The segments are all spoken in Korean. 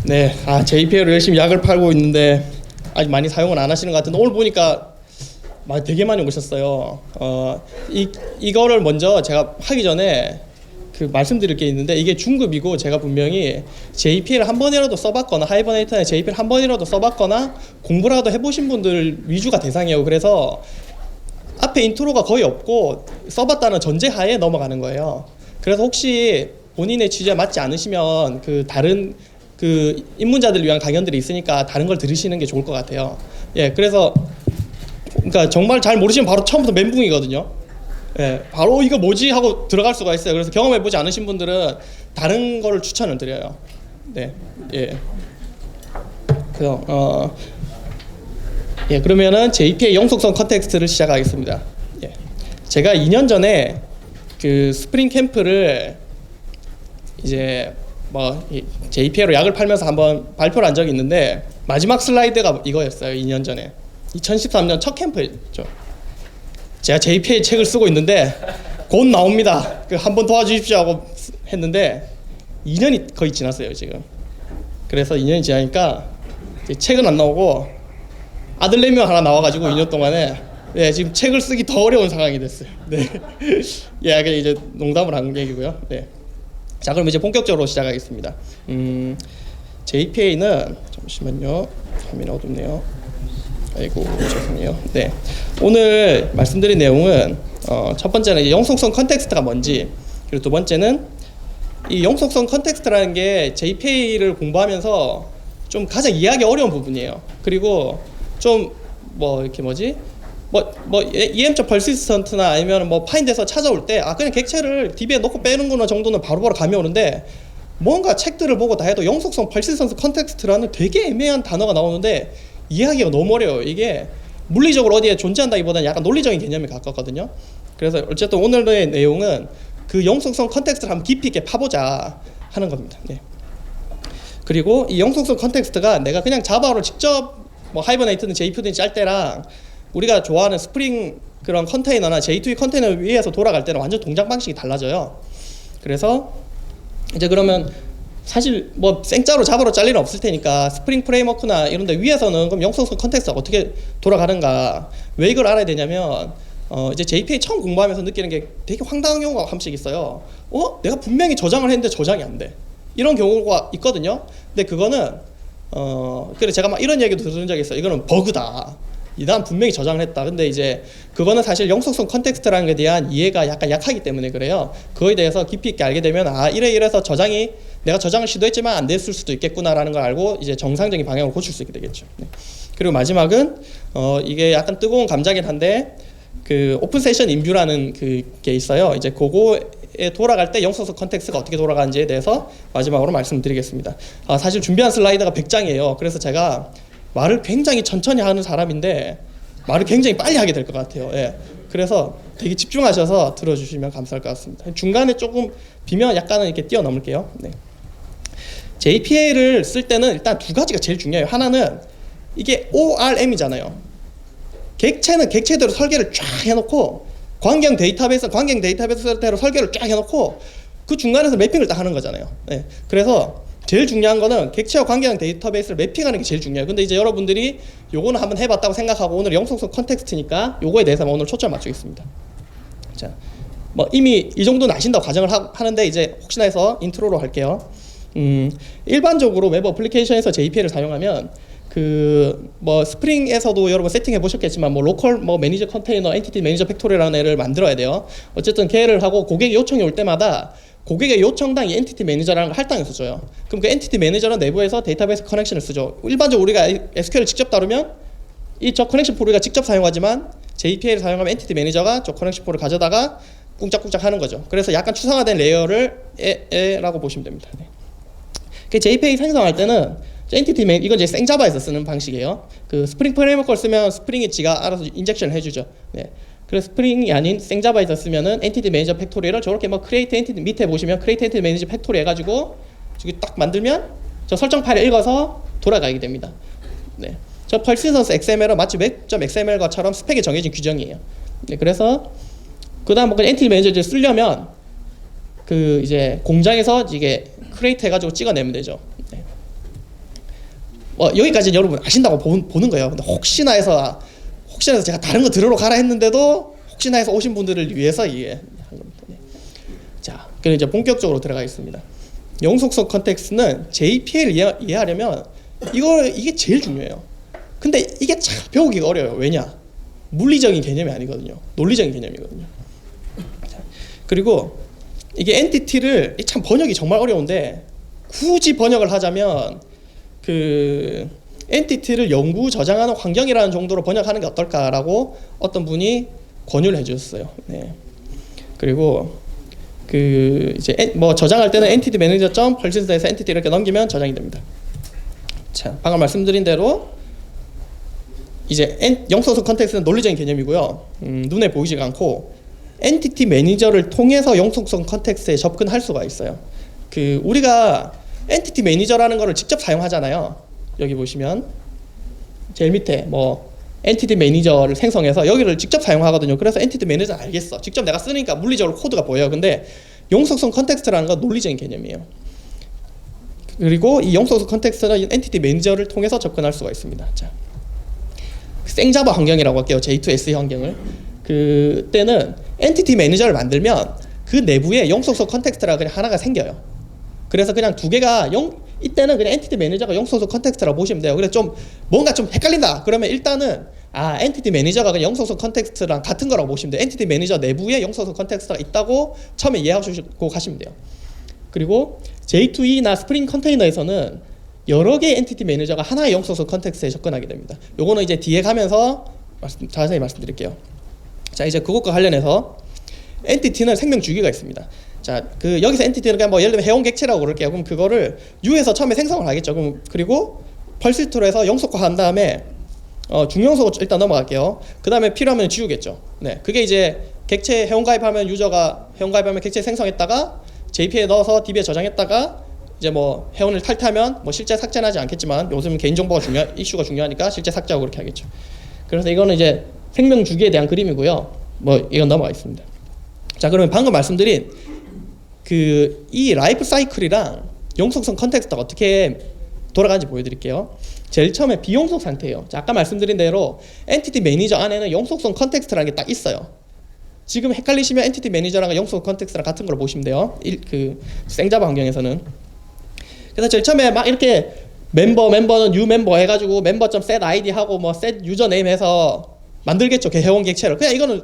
네, JPL로 열심히 약을 팔고 있는데 아직 많이 사용을 안 하시는 것 같은데 오늘 보니까 되게 많이 오셨어요. 이거를 먼저 제가 하기 전에 말씀드릴 게 있는데 이게 중급이고 제가 분명히 JPL 한 번이라도 써봤거나 하이버네이터나 JPL 한 번이라도 써봤거나 공부라도 해보신 분들 위주가 대상이에요. 그래서 앞에 인트로가 거의 없고 써봤다는 전제하에 넘어가는 거예요. 그래서 혹시 본인의 취지에 맞지 않으시면 다른 입문자들 위한 강연들이 있으니까 다른 걸 들으시는 게 좋을 것 같아요. 예, 그래서 그러니까 정말 잘 모르시면 바로 처음부터 멘붕이거든요. 예, 바로 이거 뭐지 하고 들어갈 수가 있어요. 그래서 경험해보지 않으신 분들은 다른 거를 추천을 드려요. 네, 예. 그래서 예, 그러면은 JP의 영속성 컨텍스트를 시작하겠습니다. 예, 제가 2년 전에 스프링 캠프를 이제 JPL로 약을 팔면서 한번 발표를 한 적이 있는데 마지막 슬라이드가 이거였어요. 2년 전에 2013년 첫 캠프였죠. 제가 JPL 책을 쓰고 있는데 곧 나옵니다. 한번 도와주십시오 하고 했는데 2년이 거의 지났어요 지금. 그래서 2년이 지나니까 책은 안 나오고 아들 4명 하나 나와가지고 2년 동안에 네, 지금 책을 쓰기 더 어려운 상황이 됐어요. 네. 예, 그냥 이제 농담을 한 얘기고요. 네. 자, 그럼 이제 본격적으로 시작하겠습니다. JPA는 잠시만요. 화면이 어둡네요. 아이고 죄송해요. 네. 오늘 말씀드린 내용은 첫 번째는 영속성 컨텍스트가 뭔지, 그리고 두 번째는 이 영속성 컨텍스트라는 게 JPA를 공부하면서 좀 가장 이해하기 어려운 부분이에요. 그리고 좀 EM적 persistent나 아니면 파인드에서 찾아올 때 그냥 객체를 DB에 넣고 빼는구나 정도는 바로바로 감이 오는데 뭔가 책들을 보고 다 해도 영속성 persistence context라는 되게 애매한 단어가 나오는데 이해하기가 너무 어려워요. 이게 물리적으로 어디에 존재한다기보다는 약간 논리적인 개념에 가깝거든요. 그래서 어쨌든 오늘의 내용은 그 영속성 컨텍스트를 한번 깊이 있게 파보자 하는 겁니다. 네. 그리고 이 영속성 컨텍스트가 내가 그냥 자바로 직접 하이버네이트든 JP든 짤 때랑 우리가 좋아하는 스프링 그런 컨테이너나 J2E 컨테이너 위에서 돌아갈 때는 완전 동작 방식이 달라져요. 그래서 이제 그러면 사실 생짜로 자바로 짤 일은 없을 테니까 스프링 프레임워크나 이런 데 위에서는 그럼 영속성 컨텍스트가 어떻게 돌아가는가, 왜 이걸 알아야 되냐면 이제 JPA 처음 공부하면서 느끼는 게 되게 황당한 경우가 한 번씩 있어요. 내가 분명히 저장을 했는데 저장이 안 돼. 이런 경우가 있거든요. 근데 그거는 그래 제가 이런 얘기도 들은 적이 있어요. 이거는 버그다. 난 분명히 저장을 했다. 근데 이제 그거는 사실 영속성 컨텍스트라는 것에 대한 이해가 약간 약하기 때문에 그래요. 그거에 대해서 깊이 있게 알게 되면 이래서 내가 저장을 시도했지만 안 됐을 수도 있겠구나라는 걸 알고 이제 정상적인 방향으로 고칠 수 있게 되겠죠. 네. 그리고 마지막은 이게 약간 뜨거운 감자긴 한데 오픈 세션 인뷰라는 게 있어요. 이제 그거에 돌아갈 때 영속성 컨텍스트가 어떻게 돌아가는지에 대해서 마지막으로 말씀드리겠습니다. 사실 준비한 슬라이드가 100장이에요. 그래서 제가 말을 굉장히 천천히 하는 사람인데 말을 굉장히 빨리 하게 될 것 같아요. 예. 그래서 되게 집중하셔서 들어주시면 감사할 것 같습니다. 중간에 조금 비면 약간은 이렇게 뛰어넘을게요. 네. JPA를 쓸 때는 일단 두 가지가 제일 중요해요. 하나는 이게 ORM이잖아요. 객체는 객체대로 설계를 쫙 해놓고 관계형 데이터베이스대로 설계를 쫙 해놓고 그 중간에서 매핑을 딱 하는 거잖아요. 네. 그래서 제일 중요한 거는 객체와 관계형 데이터베이스를 매핑하는 게 제일 중요해요. 근데 이제 여러분들이 요거는 한번 해봤다고 생각하고 오늘 영속성 컨텍스트니까 요거에 대해서 오늘 초점 맞추겠습니다. 자, 이미 이 정도는 아신다고 가정을 하는데 이제 혹시나 해서 인트로로 할게요. 일반적으로 웹 어플리케이션에서 JPA를 사용하면 스프링에서도 여러분 세팅해 보셨겠지만 로컬 매니저 컨테이너 엔티티 매니저 팩토리라는 애를 만들어야 돼요. 어쨌든 걔를 하고 고객의 요청이 올 때마다 고객의 요청당 이 엔티티 매니저라는 걸 할당해서 줘요. 그럼 그 엔티티 매니저는 내부에서 데이터베이스 커넥션을 쓰죠. 일반적으로 우리가 SQL을 직접 다루면 저 커넥션 풀 우리가 직접 사용하지만 JPA를 사용하면 엔티티 매니저가 저 커넥션 풀을 가져다가 꿍짝꿍짝 하는 거죠. 그래서 약간 추상화된 레이어를 라고 보시면 됩니다. 네. JPA 생성할 때는 엔티티 매니저, 이건 이제 생자바에서 쓰는 방식이에요. 스프링 프레임워크를 쓰면 스프링이 지가 알아서 인젝션 해주죠. 네. 그래서 스프링이 아닌 생자바에서 쓰면은 엔티티 매니저 팩토리를 저렇게 크리에이트 엔티티 밑에 보시면 크리에이트 엔티티 매니저 팩토리 해가지고 저기 딱 만들면 저 설정 파일을 읽어서 돌아가게 됩니다. 네. 저 persistence XML은 마치 web.xml과처럼 스펙에 정해진 규정이에요. 네. 그래서 그다음 엔티티 매니저를 쓰려면 이제 공장에서 이게 크리에이트 해가지고 찍어내면 되죠. 네. 여기까지 여러분 아신다고 보는 거예요. 근데 혹시나 해서 제가 다른 거 들으러 가라 했는데도 혹시나 해서 오신 분들을 위해서 이게 한 겁니다. 네. 자, 그럼 이제 본격적으로 들어가겠습니다. 영속성 컨텍스트는 JPA를 이해하려면 이게 제일 중요해요. 근데 이게 참 배우기가 어려워요. 왜냐? 물리적인 개념이 아니거든요. 논리적인 개념이거든요. 자, 그리고 이게 엔티티를 참 번역이 정말 어려운데 굳이 번역을 하자면 그 엔티티를 영구 저장하는 환경이라는 정도로 번역하는 게 어떨까라고 어떤 분이 권유를 해주셨어요. 네. 그리고 그 이제 뭐 저장할 때는 엔티티 매니저 점 persist에서 엔티티 이렇게 넘기면 저장이 됩니다. 자, 방금 말씀드린 대로 이제 영속성 컨텍스트는 논리적인 개념이고요. 눈에 보이지가 않고 엔티티 매니저를 통해서 영속성 컨텍스트에 접근할 수가 있어요. 그 우리가 엔티티 매니저라는 거를 직접 사용하잖아요. 여기 보시면 제일 밑에 뭐 엔티티 매니저를 생성해서 여기를 직접 사용하거든요. 그래서 엔티티 매니저는 알겠어. 직접 내가 쓰니까 물리적으로 코드가 보여요. 근데 영속성 컨텍스트라는 건 논리적인 개념이에요. 그리고 이 영속성 컨텍스트는 엔티티 매니저를 통해서 접근할 수가 있습니다. 자, 생자바 환경이라고 할게요. J2SE 환경을. 그때는 엔티티 매니저를 만들면 그 내부에 영속성 컨텍스트라고 그냥 하나가 생겨요. 그래서 그냥 두 개가 이때는 그냥 엔티티 매니저가 영속성 컨텍스트라고 보시면 돼요. 그래서 좀 뭔가 좀 헷갈린다. 그러면 일단은 엔티티 매니저가 그냥 영속성 컨텍스트랑 같은 거라고 보시면 돼요. 엔티티 매니저 내부에 영속성 컨텍스트가 있다고 처음에 이해하시고 가시면 돼요. 그리고 J2E나 스프링 컨테이너에서는 여러 개의 엔티티 매니저가 하나의 영속성 컨텍스트에 접근하게 됩니다. 요거는 이제 뒤에 가면서 자세히 말씀드릴게요. 자, 이제 그것과 관련해서 엔티티는 생명 주기가 있습니다. 자, 그 여기서 엔티티는 그냥 뭐 예를 들면 해온 객체라고 그럴게요. 그럼 그거를 U에서 처음에 생성을 하겠죠. 그리고 persist로 해서 영속화한 다음에 중영속으로 일단 넘어갈게요. 그 다음에 필요하면 지우겠죠. 네, 그게 이제 객체 회원 가입하면 유저가 회원 가입하면 객체 생성했다가 JP에 넣어서 DB에 저장했다가 이제 뭐 회원을 탈퇴하면 뭐 실제 삭제는 하지 않겠지만 요즘은 개인정보가 이슈가 중요하니까 실제 삭제하고 그렇게 하겠죠. 그래서 이거는 이제 생명 주기에 대한 그림이고요. 뭐 이건 넘어가겠습니다. 자, 그러면 방금 말씀드린 이 라이프 사이클이랑 영속성 컨텍스트가 어떻게 돌아가는지 보여드릴게요. 제일 처음에 비영속 상태예요. 자, 아까 말씀드린 대로 엔티티 매니저 안에는 영속성 컨텍스트라는 게 딱 있어요. 지금 헷갈리시면 엔티티 매니저랑 영속성 컨텍스트랑 같은 걸 보시면 돼요. 그 생자바 환경에서는. 그래서 제일 처음에 막 이렇게 멤버는 new 멤버 해가지고 member.set id 하고 뭐 set username 해서 만들겠죠. 회원 객체를. 그냥 이거는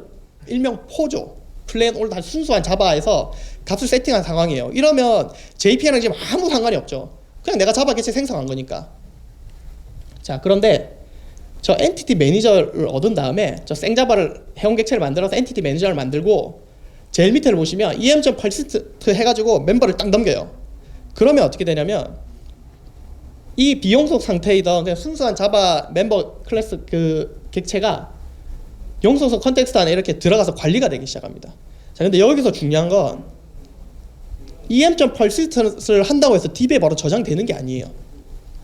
일명 포죠. 플레인 올 다 순수한 자바에서 값을 세팅한 상황이에요. 이러면 JPA랑 지금 아무 상관이 없죠. 그냥 내가 자바 객체 생성한 거니까. 자, 그런데 저 엔티티 매니저를 얻은 다음에 저 생자바를 회원 객체를 만들어서 엔티티 매니저를 만들고 제일 밑에를 보시면 em.persist 해가지고 멤버를 딱 넘겨요. 그러면 어떻게 되냐면 이 비영속 상태이던 그냥 순수한 자바 멤버 클래스 그 객체가 영속성 컨텍스트 안에 이렇게 들어가서 관리가 되기 시작합니다. 자, 근데 여기서 중요한 건 em.persist를 한다고 해서 DB에 바로 저장되는 게 아니에요.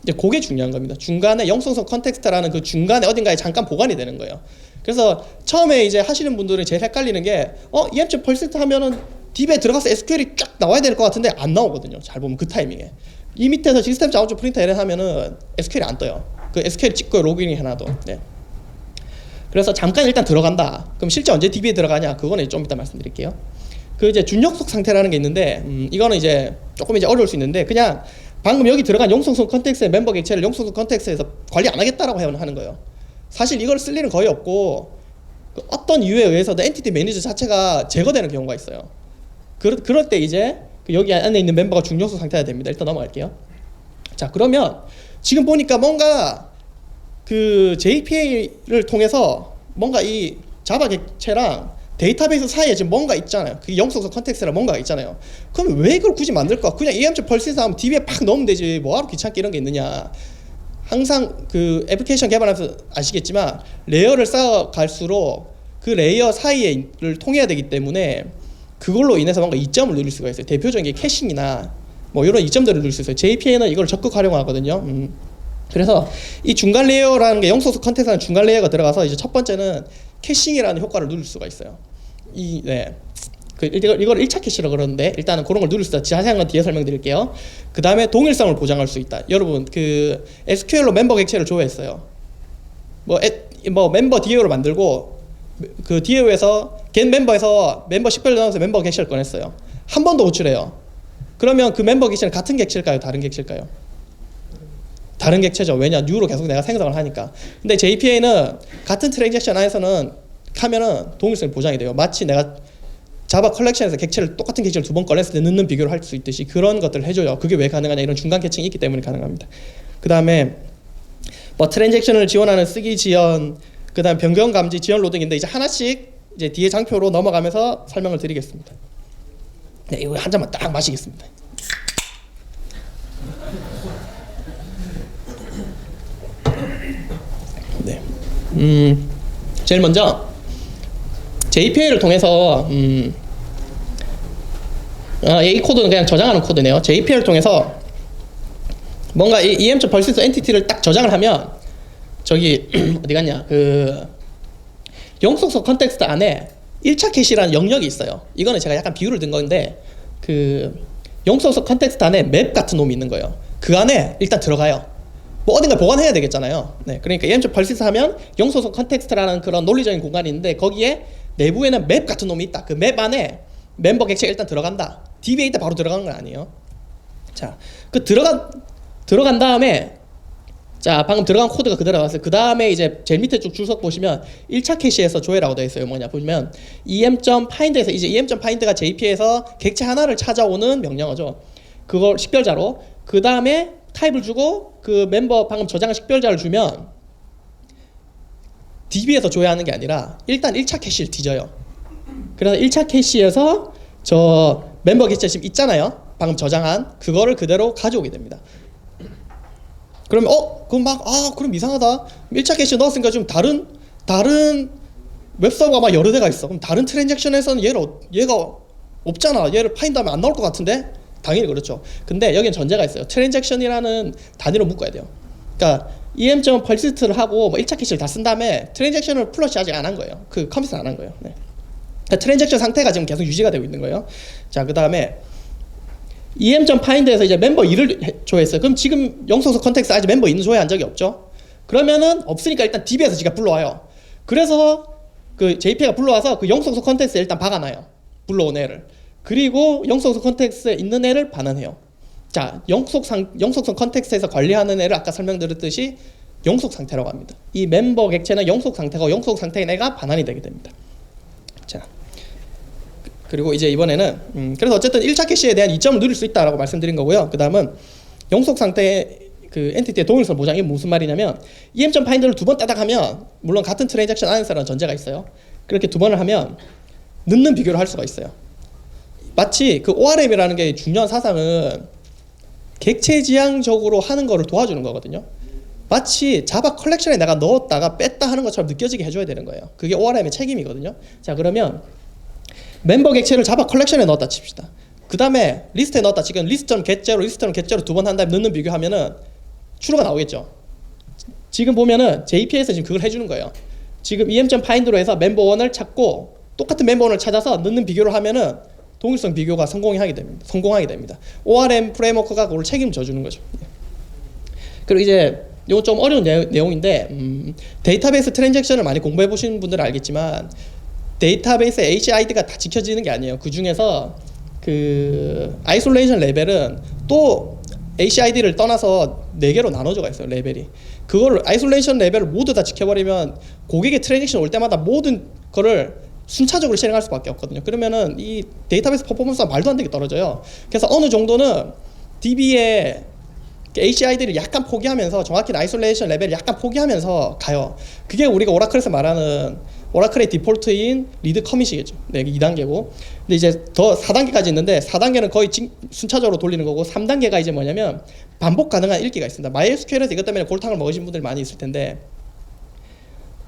이제 그게 중요한 겁니다. 중간에 영속성 컨텍스트라는 그 중간에 어딘가에 잠깐 보관이 되는 거예요. 그래서 처음에 이제 하시는 분들은 제일 헷갈리는 게 em.persist 하면은 DB에 들어가서 SQL이 쫙 나와야 될 것 같은데 안 나오거든요. 잘 보면 그 타이밍에. 이 밑에서 시스템 자원주 프린터 LN 하면은 SQL이 안 떠요. 그 SQL 찍고 로그인이 해놔도. 네. 그래서 잠깐 일단 들어간다. 그럼 실제 언제 DB에 들어가냐? 그거는 좀 이따 말씀드릴게요. 그 이제 준영속 상태라는 게 있는데 이거는 이제 조금 이제 어려울 수 있는데 그냥 방금 여기 들어간 영속성 컨텍스트의 멤버 객체를 영속성 컨텍스트에서 관리 안 하겠다라고 하는 거예요. 사실 이걸 쓸 일은 거의 없고 어떤 이유에 의해서도 엔티티 매니저 자체가 제거되는 경우가 있어요. 그럴 때 이제 여기 안에 있는 멤버가 중요속 상태가 됩니다. 일단 넘어갈게요. 자, 그러면 지금 보니까 뭔가 그 JPA를 통해서 뭔가 이 자바 객체랑 데이터베이스 사이에 지금 뭔가 있잖아요. 그 영속성 컨텍스트랑 뭔가가 있잖아요. 그럼 왜 그걸 굳이 만들까? 그냥 em.persist 하면 DB에 팍 넣으면 되지. 뭐하러 귀찮게 이런 게 있느냐. 항상 그 애플리케이션 개발하면서 아시겠지만 레이어를 쌓아갈수록 그 레이어 사이를 통해야 되기 때문에 그걸로 인해서 뭔가 이점을 누릴 수가 있어요. 대표적인 게 캐싱이나 뭐 이런 이점들을 누릴 수 있어요. JPA는 이걸 적극 활용하거든요. 그래서 이 중간 레이어라는 게 영속성 컨텍스트라는 중간 레이어가 들어가서 이제 첫 번째는 캐싱이라는 효과를 누릴 수가 있어요. 네. 이걸 1차 캐시라고 그러는데 일단은 그런 걸 누릴 수 있다. 자세한 건 뒤에 설명드릴게요. 그 다음에 동일성을 보장할 수 있다. 여러분 그 SQL로 멤버 객체를 조회했어요. 뭐 멤버 DAO를 만들고 그 DAO에서 get 멤버에서 멤버 식별 넣어서 멤버 객체를 꺼냈어요. 한 번 더 호출해요. 그러면 그 멤버 객체는 같은 객체일까요? 다른 객체일까요? 다른 객체죠. 왜냐? 뉴로 계속 내가 생성을 하니까. 근데 JPA는 같은 트랜잭션 안에서는 하면은 동일성이 보장이 돼요. 마치 내가 자바 컬렉션에서 똑같은 객체를 두 번 꺼냈을 때 넣는 비교를 할 수 있듯이 그런 것들을 해줘요. 그게 왜 가능하냐? 이런 중간 계층이 있기 때문에 가능합니다. 그 다음에 뭐 트랜잭션을 지원하는 쓰기 지연, 그 다음 변경 감지 지연 로딩인데 이제 하나씩 이제 뒤에 장표로 넘어가면서 설명을 드리겠습니다. 네, 이거 한 잔만 딱 마시겠습니다. 네, 제일 먼저 JPA를 통해서 이 코드는 그냥 저장하는 코드네요. JPA를 통해서 뭔가 이 em.persist 엔티티를 딱 저장을 하면 저기 어디 갔냐 그 영속성 컨텍스트 안에 1차 캐시라는 영역이 있어요. 이거는 제가 약간 비유를 든 건데 그 영속성 컨텍스트 안에 맵 같은 놈이 있는 거예요. 그 안에 일단 들어가요. 뭐 어딘가 보관해야 되겠잖아요. 네, 그러니까 em.persist 하면 영속성 컨텍스트라는 그런 논리적인 공간이 있는데 거기에 내부에는 맵 같은 놈이 있다. 그 맵 안에 멤버 객체가 일단 들어간다. DBA 때 바로 들어간 건 아니에요. 자, 그 들어간 다음에 자 방금 들어간 코드가 그대로 나왔어요. 그 다음에 이제 제일 밑에 쭉 줄석 보시면 1차 캐시에서 조회라고 되어 있어요. 뭐냐 보시면 em.find에서 이제 em.find가 JP에서 객체 하나를 찾아오는 명령어죠. 그걸 식별자로 그 다음에 타입을 주고 그 멤버 방금 저장한 식별자를 주면 DB에서 조회하는 게 아니라 일단 1차 캐시를 뒤져요. 그래서 1차 캐시에서 저 멤버 객체 지금 있잖아요. 방금 저장한 그거를 그대로 가져오게 됩니다. 그러면 그럼 그럼 이상하다. 1차 캐시 넣었으니까 좀 다른 웹서버가 막 여러 대가 있어. 그럼 다른 트랜잭션에서는 얘가 없잖아. 얘를 파인드하면 안 나올 것 같은데? 당연히 그렇죠. 근데 여기는 전제가 있어요. 트랜잭션이라는 단위로 묶어야 돼요. 그러니까 em.persist를 하고 뭐 1차 캐시를 다 쓴 다음에 트랜잭션을 플러시 아직 안 한 거예요. 그 커밋을 안 한 거예요. 네. 그러니까 트랜잭션 상태가 지금 계속 유지가 되고 있는 거예요. 자, 그 다음에 em.find에서 이제 멤버 2를 조회했어요. 그럼 지금 영속성 컨텍스트 아직 멤버 2는 조회한 적이 없죠. 그러면은 없으니까 일단 DB에서 지가 불러와요. 그래서 그 JP가 불러와서 그 영속성 컨텍스트에 일단 박아놔요. 불러온 애를. 그리고 영속성 컨텍스트에 있는 애를 반환해요. 자, 영속성 컨텍스트에서 관리하는 애를 아까 설명드렸듯이 영속 상태라고 합니다. 이 멤버 객체는 영속 상태고 영속 상태인 애가 반환이 되게 됩니다. 자, 그리고 이제 이번에는 그래서 어쨌든 1차 캐시에 대한 이점을 누릴 수 있다라고 말씀드린 거고요. 그 다음은 영속 상태의 그 엔티티의 동일성 보장이 무슨 말이냐면 em.find를 두 번 따닥 하면 물론 같은 트랜잭션 안에서라는 전제가 있어요. 그렇게 두 번을 하면 넣는 비교를 할 수가 있어요. 마치 그 ORM이라는 게 중요한 사상은 객체 지향적으로 하는 거를 도와주는 거거든요. 마치 자바 컬렉션에 내가 넣었다가 뺐다 하는 것처럼 느껴지게 해줘야 되는 거예요. 그게 ORM의 책임이거든요. 자, 그러면 멤버 객체를 자바 컬렉션에 넣었다 칩시다. 그 다음에 리스트에 넣었다. 지금 리스트점 get로 두 번 한 다음에 넣는 비교하면은 추로가 나오겠죠. 지금 보면은 JP에서 지금 그걸 해주는 거예요. 지금 em.find로 해서 멤버 1을 찾고 똑같은 멤버 1을 찾아서 넣는 비교를 하면은 동일성 비교가 성공하게 됩니다. ORM 프레임워크가 그걸 책임져 주는 거죠. 그리고 이제 이거 좀 어려운 내용인데 데이터베이스 트랜잭션을 많이 공부해 보신 분들은 알겠지만 데이터베이스 HID가 다 지켜지는 게 아니에요. 그 중에서 그 아이솔레이션 레벨은 또 HID를 떠나서 4개로 나눠져가 있어요. 레벨이. 그거를 아이솔레이션 레벨을 모두 다 지켜버리면 고객의 트랜잭션 올 때마다 모든 거를 순차적으로 실행할 수밖에 없거든요. 그러면은 이 데이터베이스 퍼포먼스가 말도 안 되게 떨어져요. 그래서 어느 정도는 DB의 HID를 약간 포기하면서 정확히 아이솔레이션 레벨을 약간 포기하면서 가요. 그게 우리가 오라클에서 말하는 오라클의 디폴트인 리드 커밋이겠죠. 네, 2단계고. 근데 이제 더 4단계까지 있는데 4단계는 거의 순차적으로 돌리는 거고 3단계가 이제 뭐냐면 반복 가능한 읽기가 있습니다. MySQL에서 이것 때문에 골탕을 먹으신 분들이 많이 있을 텐데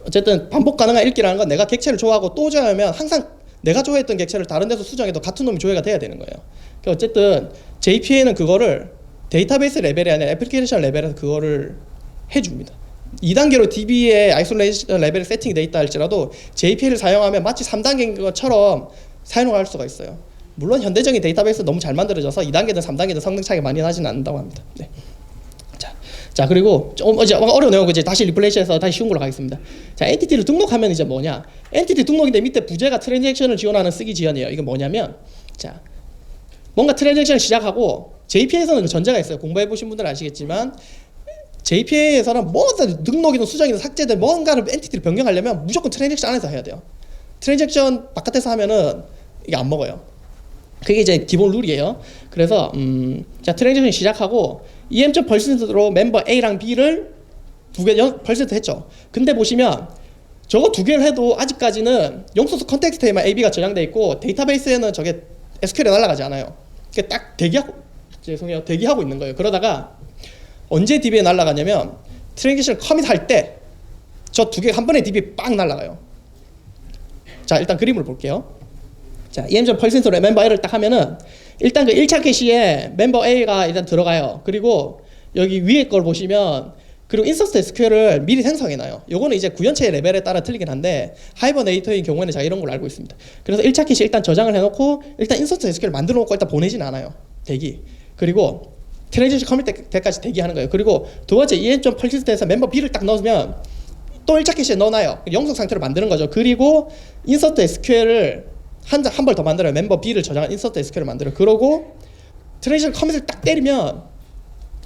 어쨌든 반복 가능한 읽기라는 건 내가 객체를 조회하고 또 조회하면 항상 내가 조회했던 객체를 다른 데서 수정해도 같은 놈이 조회가 돼야 되는 거예요. 그러니까 어쨌든 JPA는 그거를 데이터베이스 레벨이 아니라 애플리케이션 레벨에서 그거를 해줍니다. 2단계로 DB의 아이솔레이션 레벨 세팅이 돼 있다 할지라도 JPA를 사용하면 마치 3단계인 것처럼 사용할 수가 있어요. 물론 현대적인 데이터베이스 너무 잘 만들어져서 2단계든 3단계든 성능 차이가 많이 나지는 않는다고 합니다. 네. 자 그리고 좀 어려운 내용 이제 다시 리플레이션해서 다시 쉬운 걸로 가겠습니다. 자 엔티티를 등록하면 이제 뭐냐? 엔티티 등록인데 밑에 부제가 트랜잭션을 지원하는 쓰기 지연이에요. 이게 뭐냐면 자 뭔가 트랜잭션을 시작하고 JPA에서는 그 전제가 있어요. 공부해 보신 분들은 아시겠지만 JPA에서는 뭐든 등록이든 수정이든 삭제든 뭔가를 엔티티를 변경하려면 무조건 트랜잭션 안에서 해야 돼요. 트랜잭션 바깥에서 하면은 이게 안 먹어요. 그게 이제 기본 룰이에요. 그래서 자 트랜잭션 시작하고 em.persist로 멤버 A랑 B를 두 개 persist 했죠. 근데 보시면 저거 두 개를 해도 아직까지는 영소스 컨텍스트에만 AB가 저장돼 있고 데이터베이스에는 저게 SQL에 날아가지 않아요. 그게 딱 대기하고 있는 거예요. 그러다가 언제 DB에 날아가냐면 트랜잭션 커밋할 때 저 두 개 한 번에 DB에 빵 날아가요. 자 일단 그림을 볼게요. 자 em.persist로 멤버 A를 딱 하면은 일단 그 1차 캐시에 멤버 A가 일단 들어가요. 그리고 여기 위에 걸 보시면 그리고 인서트 SQL을 미리 생성해놔요. 요거는 이제 구현체 레벨에 따라 틀리긴 한데 하이버네이터인 경우에는 제가 이런 걸 알고 있습니다. 그래서 1차 캐시 일단 저장을 해놓고 일단 인서트 SQL 만들어 놓고 일단 보내진 않아요. 대기. 그리고 트랜지션 커밋 때까지 대기하는 거예요. 그리고 두 번째 em.persist에서 멤버 B를 딱 넣으면 또 1차 캐시에 넣어놔요. 영속 상태로 만드는 거죠. 그리고 인서트 SQL을 한 벌 더 만들어요. 멤버 B를 저장한 인서트 SQL을 만들어요. 그러고 트랜지션 커밋을 딱 때리면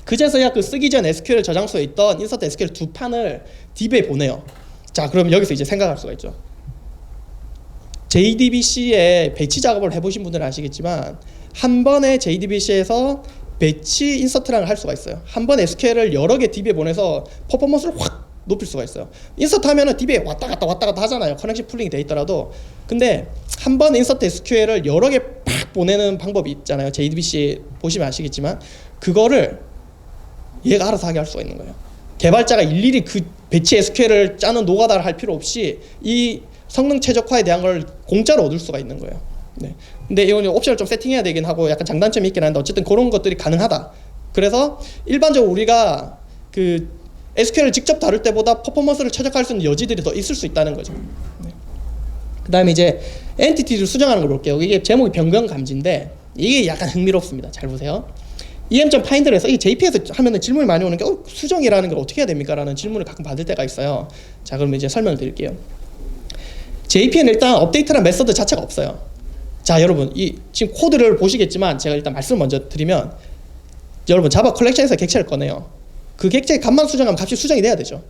그제서야 그 쓰기 전 SQL 저장소에 있던 인서트 SQL 두 판을 DB에 보내요. 자, 그럼 여기서 이제 생각할 수가 있죠. JDBC에 배치 작업을 해보신 분들은 아시겠지만 한 번에 JDBC에서 배치 인서트라는 걸 할 수가 있어요. 한 번에 SQL을 여러 개 DB에 보내서 퍼포먼스를 확 높일 수가 있어요. 인서트 하면은 DB에 왔다 갔다 하잖아요. 커넥션 풀링이 돼 있더라도. 근데 한 번 인서트 SQL을 여러 개 팍 보내는 방법이 있잖아요. JDBC 보시면 아시겠지만 그거를 얘가 알아서 하게 할 수가 있는 거예요. 개발자가 일일이 그 배치 SQL을 짜는 노가다를 할 필요 없이 이 성능 최적화에 대한 걸 공짜로 얻을 수가 있는 거예요. 네. 근데 이거는 옵션을 좀 세팅해야 되긴 하고 약간 장단점이 있긴 한데 어쨌든 그런 것들이 가능하다. 그래서 일반적으로 우리가 그 SQL을 직접 다룰 때보다 퍼포먼스를 최적화할 수 있는 여지들이 더 있을 수 있다는 거죠. 네. 그 다음에 이제 엔티티를 수정하는 걸 볼게요. 이게 제목이 변경 감지인데 이게 약간 흥미롭습니다. 잘 보세요. em.find를 해서 이 JP에서 하면은 질문이 많이 오는 게 수정이라는 걸 어떻게 해야 됩니까? 라는 질문을 가끔 받을 때가 있어요. 자, 그러면 이제 설명을 드릴게요. JP는 일단 업데이트라는 메서드 자체가 없어요. 자, 여러분 이 지금 코드를 보시겠지만 제가 일단 말씀을 먼저 드리면 여러분 자바 컬렉션에서 객체를 꺼내요. 그 객체의 값만 수정하면 값이 수정이 돼야 되죠.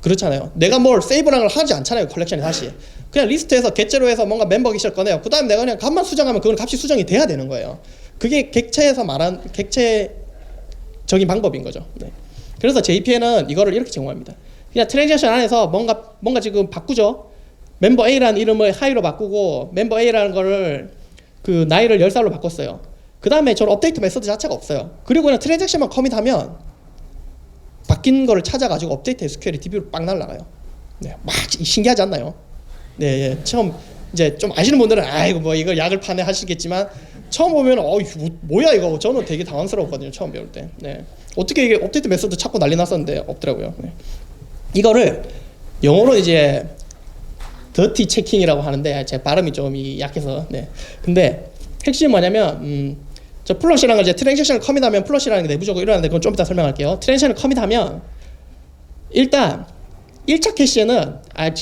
그렇잖아요. 내가 뭘 세이브라는 걸 하지 않잖아요. 컬렉션에 다시 그냥 리스트에서 객체로 해서 뭔가 멤버 객체를 꺼내요. 그 다음에 내가 그냥 값만 수정하면 그건 값이 수정이 돼야 되는 거예요. 그게 객체에서 말한 객체적인 방법인 거죠. 네. 그래서 JPN은 이거를 이렇게 제공합니다. 그냥 트랜잭션 안에서 뭔가 지금 바꾸죠. 멤버 A라는 이름을 하이로 바꾸고 멤버 A라는 거를 그 나이를 10살로 바꿨어요. 그 다음에 저는 업데이트 메서드 자체가 없어요. 그리고 그냥 트랜잭션만 커밋하면 바뀐 거를 찾아가지고 업데이트 SQL이 DB로 빵 날라가요. 네, 막 신기하지 않나요? 네, 예. 처음 이제 좀 아시는 분들은 아이고 뭐 이거 약을 파네 하시겠지만 처음 보면 뭐야 이거 저는 되게 당황스러웠거든요. 처음 배울 때. 네. 어떻게 이게 업데이트 메서드 찾고 난리 났었는데 없더라고요. 네. 이거를 영어로 이제 더티 체킹이라고 하는데 제 발음이 좀 약해서 네. 근데 핵심이 뭐냐면 저 플러시라는 걸 이제 트랜잭션을 커밋하면 플러시라는 게 내부적으로 일어나는데 그건 좀 이따 설명할게요. 트랜잭션을 커밋하면 일단 1차 캐시에는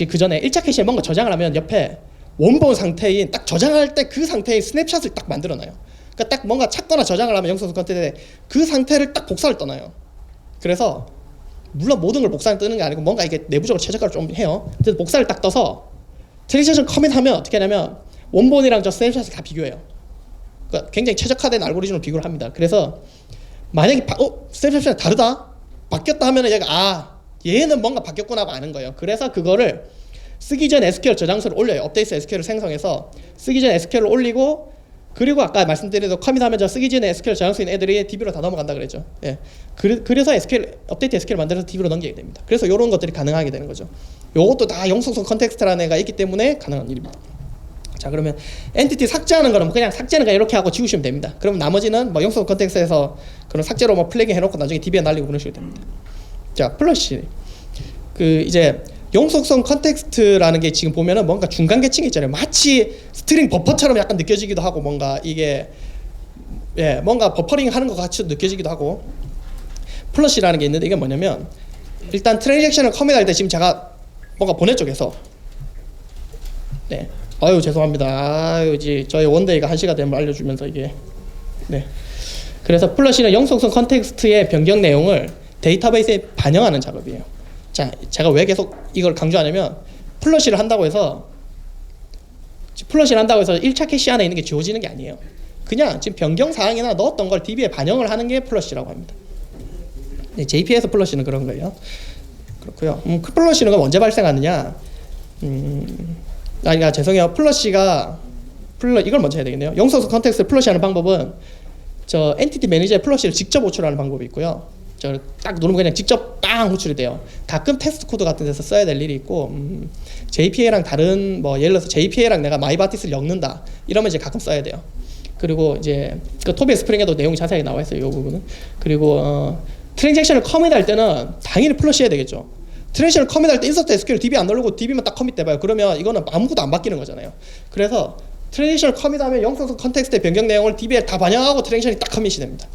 그 전에 1차 캐시에 뭔가 저장을 하면 옆에 원본 상태인 딱 저장할 때 그 상태의 스냅샷을 딱 만들어놔요. 그러니까 딱 뭔가 찾거나 저장을 하면 영소스 컨텐츠에 그 상태를 딱 복사를 떠나요. 그래서 물론 모든 걸 복사를 뜨는 게 아니고 뭔가 이게 내부적으로 최적화를 좀 해요. 그래서 복사를 딱 떠서 트랜잭션 커밋하면 어떻게 하냐면 원본이랑 저 스냅샷을 다 비교해요. 그러니까 굉장히 최적화된 알고리즘으로 비교를 합니다. 그래서 만약에 스냅샷이 다르다? 바뀌었다 하면은 얘가 얘는 뭔가 바뀌었구나 하고 아는 거예요. 그래서 그거를 쓰기 전 SQL 저장소를 올려요. 업데이트 SQL을 생성해서 쓰기 전 SQL을 올리고 그리고 아까 말씀드린 대로 커밋하면 저 쓰기 전에 SQL 저장소에 있는 애들이 DB로 다 넘어간다 그랬죠. 예. 그래서 업데이트 SQL 만들어서 DB로 넘기게 됩니다. 그래서 이런 것들이 가능하게 되는 거죠. 요것도 다 영속성 컨텍스트라는 애가 있기 때문에 가능한 일입니다. 자, 그러면 엔티티 삭제하는 거는 그냥 삭제는 그냥 이렇게 하고 지우시면 됩니다. 그럼 나머지는 뭐 영속성 컨텍스트에서 그런 삭제로 플래깅 해놓고 나중에 DB에 날리고 그런 식으로 됩니다. 자, 플러시 이제 영속성 컨텍스트라는 게 지금 보면은 뭔가 중간 계층이 있잖아요. 마치 스트링 버퍼처럼 약간 느껴지기도 하고, 뭔가 이게 뭔가 버퍼링 하는 것 같이 느껴지기도 하고. 플러시라는 게 있는데 이게 뭐냐면, 일단 트랜잭션을 커밋할 때 지금 제가 뭔가 보냈죠, 계속. 아유 죄송합니다. 아유 이제 저희 원데이가 1시가 되면 알려주면서 이게. 그래서 플러시는 영속성 컨텍스트의 변경 내용을 데이터베이스에 반영하는 작업이에요. 자, 제가 왜 계속 이걸 강조하냐면, 플러시를 한다고 해서 1차 캐시 안에 있는 게 지워지는 게 아니에요. 그냥 지금 변경 사항이나 넣었던 걸 DB에 반영을 하는 게 플러시라고 합니다. JP에서 플러시는 그런 거예요. 그렇고요. 그 플러시는 언제 발생하느냐? 죄송해요. 이걸 먼저 해야 되겠네요. 영속성 컨텍스트 플러시하는 방법은 저 엔티티 매니저에 플러시를 직접 호출하는 방법이 있고요. 저 딱 누르면 그냥 직접 빵 호출이 돼요. 가끔 텍스트 코드 같은 데서 써야 될 일이 있고, JPA랑 다른 예를 들어서 JPA랑 내가 마이바티스를 엮는다 이러면 이제 가끔 써야 돼요. 그리고 이제 그 토비 스프링에도 내용이 자세하게 나와 있어요. 이 부분은. 그리고 트랜잭션을 커밋할 때는 당연히 플러시해야 되겠죠. 트랜잭션을 커밋할 때 인서트 SQL DB 안 누르고 DB만 딱 커밋해봐요. 그러면 이거는 아무것도 안 바뀌는 거잖아요. 그래서 트랜잭션을 커밋하면 영속성 컨텍스트의 변경 내용을 DB에 다 반영하고 트랜잭션이 딱 커밋이 됩니다.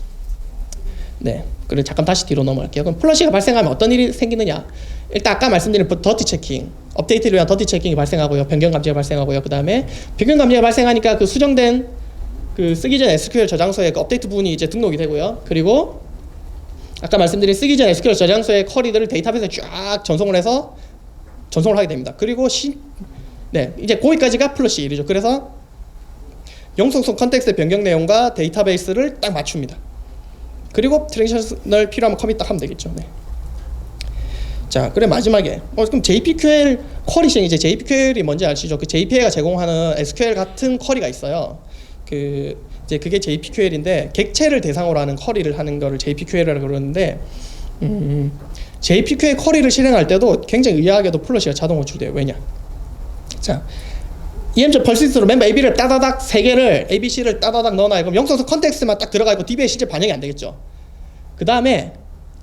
그리고 잠깐 다시 뒤로 넘어갈게요. 그럼 플러시가 발생하면 어떤 일이 생기느냐? 일단 아까 말씀드린 더티 체킹, 업데이트를 위한 더티 체킹이 발생하고요. 변경 감지가 발생하고요. 그 다음에 변경 감지가 발생하니까 그 수정된 그 쓰기 전 SQL 저장소에 그 업데이트 부분이 이제 등록이 되고요. 그리고 아까 말씀드린 쓰기 전 SQL 저장소의 쿼리들을 데이터베이스에 쫙 전송을 해서 전송을 하게 됩니다. 그리고 이제 거기까지가 플러시 일이죠. 그래서 영속성 컨텍스트 변경 내용과 데이터베이스를 딱 맞춥니다. 그리고 트랜잭션을 필요하면 커밋 딱 하면 되겠죠. 자, 그래 마지막에 그럼 JPQL 쿼리 시행, 이제 JPQL이 뭔지 아시죠? 그 JPA가 제공하는 SQL 같은 쿼리가 있어요. 이제 그게 JPQL인데 객체를 대상으로 하는 쿼리를 하는 거를 JPQL이라고 그러는데, JPQL 쿼리를 실행할 때도 굉장히 의아하게도 플러시가 자동 호출돼요. 왜냐? 자, EM.persist로 멤버 AB를 따다닥 3개를 ABC를 따다닥 넣어놔요. 그럼 영속성 컨텍스트만 딱 들어가 있고 DB에 실제 반영이 안 되겠죠. 그 다음에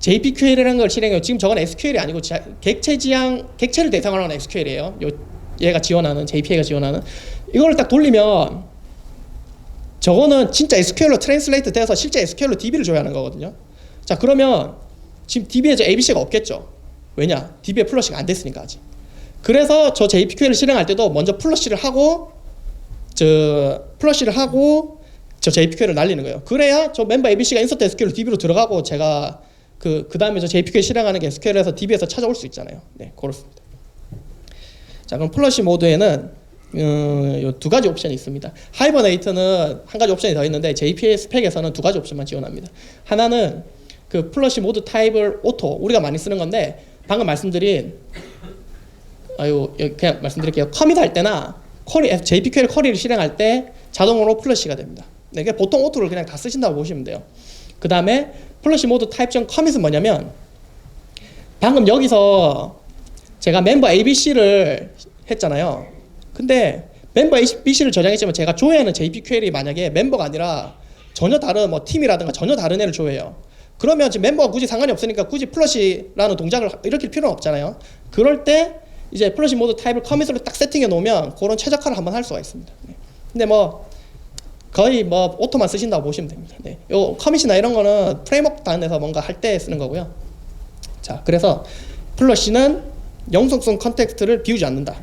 JPQL이라는 걸 실행해요. 지금 저건 SQL이 아니고 객체를 대상으로 하는 SQL이에요. 얘가 지원하는, JPA가 지원하는. 이거를 딱 돌리면 저거는 진짜 SQL로 트랜슬레이트 돼서 실제 SQL로 DB를 줘야 하는 거거든요. 자, 그러면 지금 DB에 저 ABC가 없겠죠. 왜냐? DB에 플러시가 안 됐으니까 아직. 그래서 저 JPQL을 실행할 때도 먼저 플러시를 하고 저 JPQL을 날리는 거예요. 그래야 저 멤버 ABC가 인서트 SQL DB로 들어가고 제가 그 다음에 저 JPQL 실행하는 게 SQL에서 DB에서 찾아올 수 있잖아요. 그렇습니다. 자, 그럼 플러시 모드에는 요 2가지 옵션이 있습니다. 하이버네이트는 한 가지 옵션이 더 있는데 JPA 스펙에서는 2가지 옵션만 지원합니다. 하나는 그 플러시 모드 타입을 오토, 우리가 많이 쓰는 건데, 방금 말씀드린 그냥 말씀드릴게요. 커밋할 때나 JPQL 쿼리를 실행할 때 자동으로 플러시가 됩니다. 그러니까 보통 오토를 그냥 다 쓰신다고 보시면 돼요. 그 다음에 플러시 모드 타입.commit은 뭐냐면, 방금 여기서 제가 멤버 ABC를 했잖아요. 근데 멤버 ABC를 저장했지만 제가 조회하는 JPQL이 만약에 멤버가 아니라 전혀 다른 팀이라든가 전혀 다른 애를 조회해요. 그러면 지금 멤버가 굳이 상관이 없으니까 굳이 플러시라는 동작을 일으킬 필요는 없잖아요. 그럴 때 이제 플러시 모드 타입을 커밋으로 딱 세팅해 놓으면 그런 최적화를 한번 할 수가 있습니다. 근데 거의 오토만 쓰신다고 보시면 됩니다. 요 커밋이나 이런 거는 프레임워크 단에서 뭔가 할 때 쓰는 거고요. 자, 그래서 플러시는 영속성 컨텍스트를 비우지 않는다.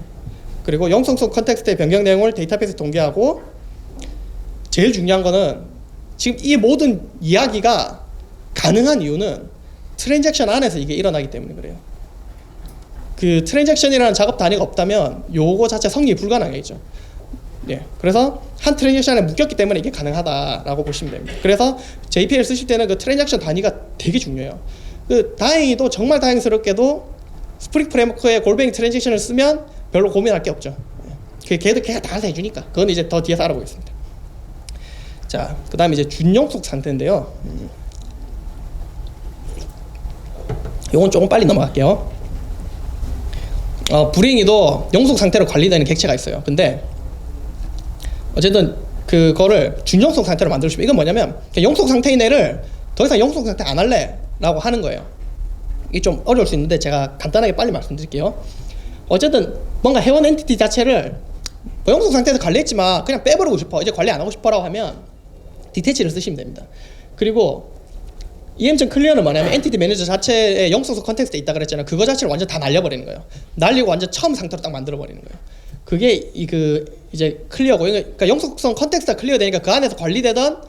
그리고 영속성 컨텍스트의 변경 내용을 데이터베이스에 동기하고, 제일 중요한 거는 지금 이 모든 이야기가 가능한 이유는 트랜잭션 안에서 이게 일어나기 때문에 그래요. 그 트랜잭션이라는 작업 단위가 없다면 요거 자체 성립이 불가능하겠죠. 그래서 한 트랜잭션에 묶였기 때문에 이게 가능하다라고 보시면 됩니다. 그래서 JPL 쓰실 때는 그 트랜잭션 단위가 되게 중요해요. 다행히도 정말 다행스럽게도 스프링 프레임워크에 골뱅이 트랜잭션을 쓰면 별로 고민할 게 없죠. 걔가 다 알아서 해주니까. 그건 이제 더 뒤에서 알아보겠습니다. 자, 그 다음에 이제 준영속 상태인데요. 요건 조금 빨리 넘어갈게요. 불행히도 영속 상태로 관리되는 객체가 있어요. 근데 어쨌든 그거를 준영속 상태로 만들어주시면, 이건 뭐냐면 영속 상태인 애를 더 이상 영속 상태 안 할래 라고 하는 거예요. 이게 좀 어려울 수 있는데 제가 간단하게 빨리 말씀드릴게요. 어쨌든 뭔가 회원 엔티티 자체를 뭐 영속 상태에서 관리했지만 그냥 빼버리고 싶어, 이제 관리 안 하고 싶어라고 하면 디태치를 쓰시면 됩니다. 그리고 EM.clear는 클리어는 뭐냐면 엔티티 매니저 자체의 영속성 컨텍스트에 있다 그랬잖아요. 그거 자체를 완전 다 날려버리는 거예요. 날리고 완전 처음 상태로 딱 만들어버리는 거예요. 그게 이제 클리어고, 그러니까 영속성 컨텍스트가 클리어 되니까 그 안에서 관리되던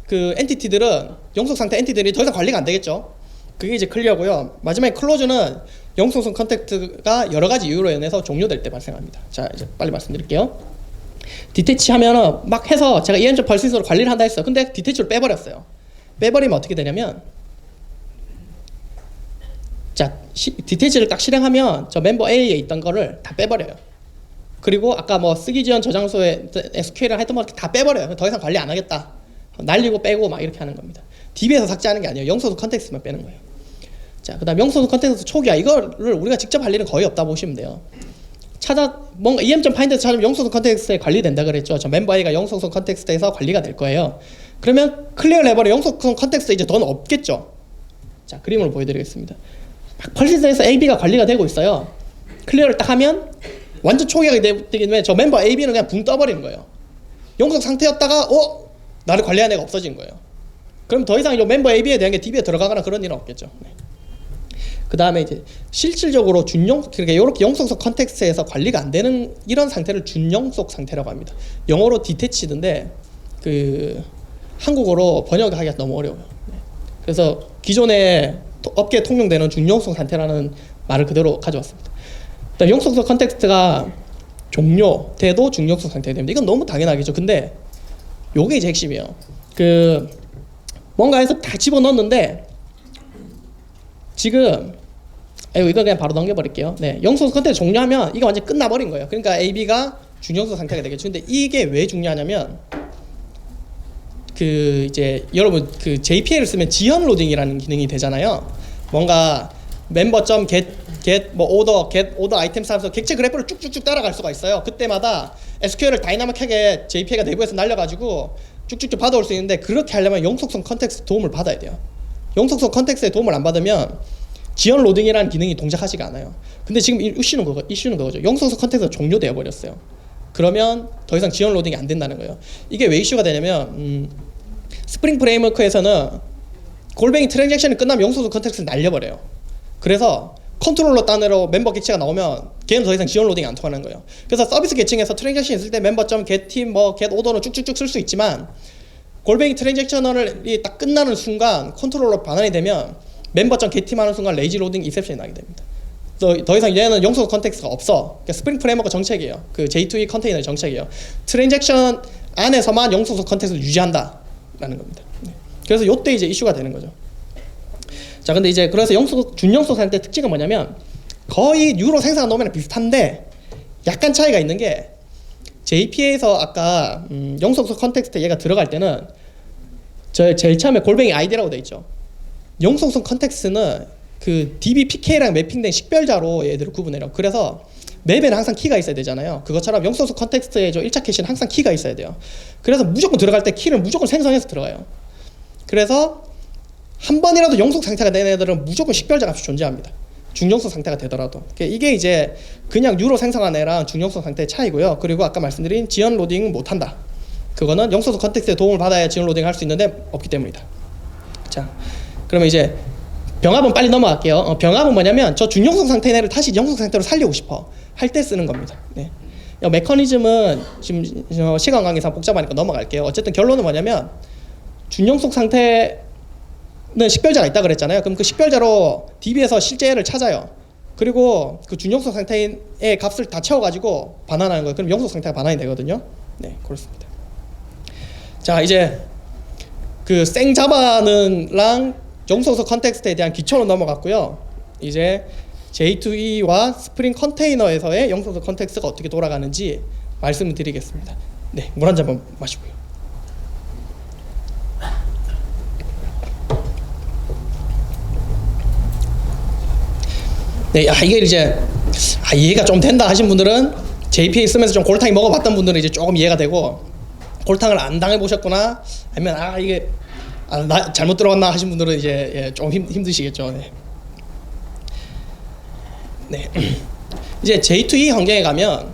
그 엔티티들은 영속 상태 엔티티들이 더 이상 관리가 안 되겠죠. 그게 이제 클리어고요. 마지막에 클로즈는 영속성 컨텍스트가 여러 가지 이유로 인해서 종료될 때 발생합니다. 자, 이제 빨리 말씀드릴게요. 디태치 하면은 막 해서 제가 EM.persist로 persist로 관리를 한다 했어요. 근데 디태치를 빼버렸어요. 빼버리면 어떻게 되냐면, 자, 디태치를 딱 실행하면 저 멤버 A에 있던 거를 다 빼버려요. 그리고 아까 뭐 쓰기 지원 저장소에 SQL을 했던 거 다 빼버려요. 더 이상 관리 안 하겠다. 날리고 빼고 막 이렇게 하는 겁니다. DB에서 삭제하는 게 아니에요. 영소수 컨텍스트만 빼는 거예요. 자, 그 다음 영소수 컨텍스트 초기화, 이거를 우리가 직접 할 일은 거의 없다 보시면 돼요. 뭔가 EM.find에서 찾으면 영소수 컨텍스트에 관리된다 그랬죠. 저 멤버 A가 영소수 컨텍스트에서 관리가 될 거예요. 그러면 클리어 레벨의 영속성 컨텍스트 이제 더는 없겠죠. 자, 그림으로 보여드리겠습니다. 펄시스에서 AB가 관리가 되고 있어요. 클리어를 딱 하면 완전 초기화가 되기 때문에 저 멤버 AB는 그냥 붕 떠버리는 거예요. 영속 상태였다가 나를 관리하는 애가 없어진 거예요. 그럼 더 이상 이 멤버 AB에 대한 게 DB에 들어가거나 그런 일은 없겠죠. 네. 그 다음에 이제 실질적으로 그러니까 이렇게 영속성 컨텍스트에서 관리가 안 되는 이런 상태를 준영속 상태라고 합니다. 영어로 디태치드인데 한국어로 번역하기가 너무 어려워요. 그래서 기존에 업계에 통용되는 준영속 상태라는 말을 그대로 가져왔습니다. 일단 영속성 컨텍스트가 종료돼도 준영속 상태가 됩니다. 이건 너무 당연하겠죠. 근데 요게 이제 핵심이에요. 뭔가 해서 다 집어넣었는데 지금 이거 그냥 바로 넘겨버릴게요. 네, 영속성 컨텍스트 종료하면 이거 완전 끝나버린 거예요. 그러니까 AB가 준영속 상태가 되겠죠. 근데 이게 왜 중요하냐면 이제 여러분 JPA를 쓰면 지연 로딩이라는 기능이 되잖아요. 뭔가 member.get 뭐 order 아이템 쌓아서 객체 그래프를 쭉쭉쭉 따라갈 수가 있어요. 그때마다 SQL을 다이나믹하게 JPA가 내부에서 날려가지고 쭉쭉쭉 받아올 수 있는데, 그렇게 하려면 영속성 컨텍스트 도움을 받아야 돼요. 영속성 컨텍스트의 도움을 안 받으면 지연 로딩이라는 기능이 동작하지가 않아요. 근데 지금 이슈는 그거죠. 영속성 컨텍스트가 종료되어 버렸어요. 그러면 더 이상 지연 로딩이 안 된다는 거예요. 이게 왜 이슈가 되냐면 스프링 프레임워크에서는 골뱅이 트랜잭션이 끝나면 영속성 컨텍스트를 날려버려요. 그래서 컨트롤러 단으로 멤버 객체가 나오면 걔는 더 이상 지연 로딩이 안 통하는 거예요. 그래서 서비스 계층에서 트랜잭션 있을 때 member.getTeam get order는 쭉쭉쭉 쓸 수 있지만, 골뱅이 트랜잭셔널이 딱 끝나는 순간 컨트롤러 반환이 되면 member.getTeam 하는 순간 레이지 로딩 이셉션이 나게 됩니다. 더 이상 얘는 영속성 컨텍스트가 없어. 그러니까 스프링 프레임워크 정책이에요. J2E 컨테이너의 정책이에요. 트랜잭션 안에서만 영속성 컨텍스트를 유지한다 라는 겁니다. 그래서 요때 이제 이슈가 되는 거죠. 자, 근데 이제 그래서 준영속 상태 특징은 뭐냐면 거의 유로 생성한 도면이랑 비슷한데 약간 차이가 있는 게, JPA에서 아까 영속성 컨텍스트 얘가 들어갈 때는 제일 처음에 골뱅이 아이디라고 돼 있죠. 영속성 컨텍스트는 DB PK랑 매핑된 식별자로 얘들을 구분해요. 그래서 맵에는 항상 키가 있어야 되잖아요. 그것처럼 영속성 컨텍스트의 1차 캐시는 항상 키가 있어야 돼요. 그래서 무조건 들어갈 때 키를 무조건 생성해서 들어가요. 그래서 한 번이라도 영속 상태가 된 애들은 무조건 식별자 값이 존재합니다. 중영속 상태가 되더라도. 이게 이제 그냥 뉴로 생성한 애랑 중영속 상태의 차이고요. 그리고 아까 말씀드린 지연 로딩은 못한다. 그거는 영속성 컨텍스트의 도움을 받아야 지연 로딩을 할 수 있는데 없기 때문이다. 자, 그러면 이제 병합은 빨리 넘어갈게요. 병합은 뭐냐면 저 준영속 상태의 애를 다시 영속 상태로 살리고 싶어 할 때 쓰는 겁니다. 네. 메커니즘은 지금 시간 관계상 복잡하니까 넘어갈게요. 어쨌든 결론은 뭐냐면 준영속 상태는 식별자가 있다 그랬잖아요. 그럼 그 식별자로 DB에서 실제를 찾아요. 그리고 그 준영속 상태의 값을 다 채워가지고 반환하는 거예요. 그럼 영속 상태가 반환이 되거든요. 네, 그렇습니다. 자, 이제 생 자바는랑 영속성 컨텍스트에 대한 기초로 넘어갔고요. 이제 J2E와 스프링 컨테이너에서의 영속성 컨텍스트가 어떻게 돌아가는지 말씀을 드리겠습니다. 네, 물 한 잔만 마시고요. 네, 이게 이제 이해가 좀 된다 하신 분들은 JPA 쓰면서 좀 골탕이 먹어봤던 분들은 이제 조금 이해가 되고, 골탕을 안 당해보셨거나 아니면 이게 나 잘못 들어갔나 하신 분들은 이제 좀 힘드시겠죠. 네. 네. 이제 J2E 환경에 가면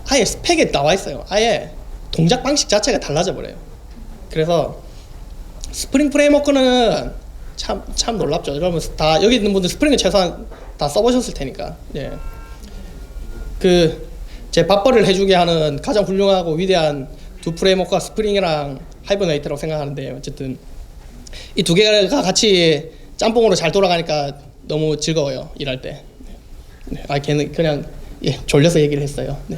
아예 스펙에 나와 있어요. 아예 동작 방식 자체가 달라져 버려요. 그래서 스프링 프레임워크는 참 놀랍죠. 여러분 다 여기 있는 분들 스프링을 최소한 다 써보셨을 테니까. 예. 제 밥벌이를 해주게 하는 가장 훌륭하고 위대한 두 프레임워크가 스프링이랑 하이버네이트라고 생각하는데, 어쨌든 이 두 개가 같이 짬뽕으로 잘 돌아가니까 너무 즐거워요, 일할 때. 네. 걔는 그냥 졸려서 얘기를 했어요. 네.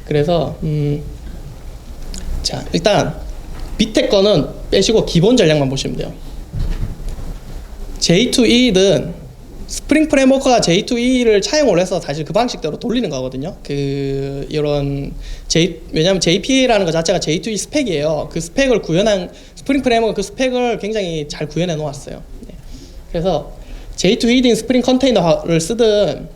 그래서 자, 일단 밑에 거는 빼시고 기본 전략만 보시면 돼요. J2E든 스프링 프레임워크가 J2E를 차용을 해서 사실 그 방식대로 돌리는 거거든요. 왜냐면 JPA라는 것 자체가 J2E 스펙이에요. 그 스펙을 구현한 스프링 프레임워크, 그 스펙을 굉장히 잘 구현해 놓았어요. 네. 그래서 J2E든 스프링 컨테이너를 쓰든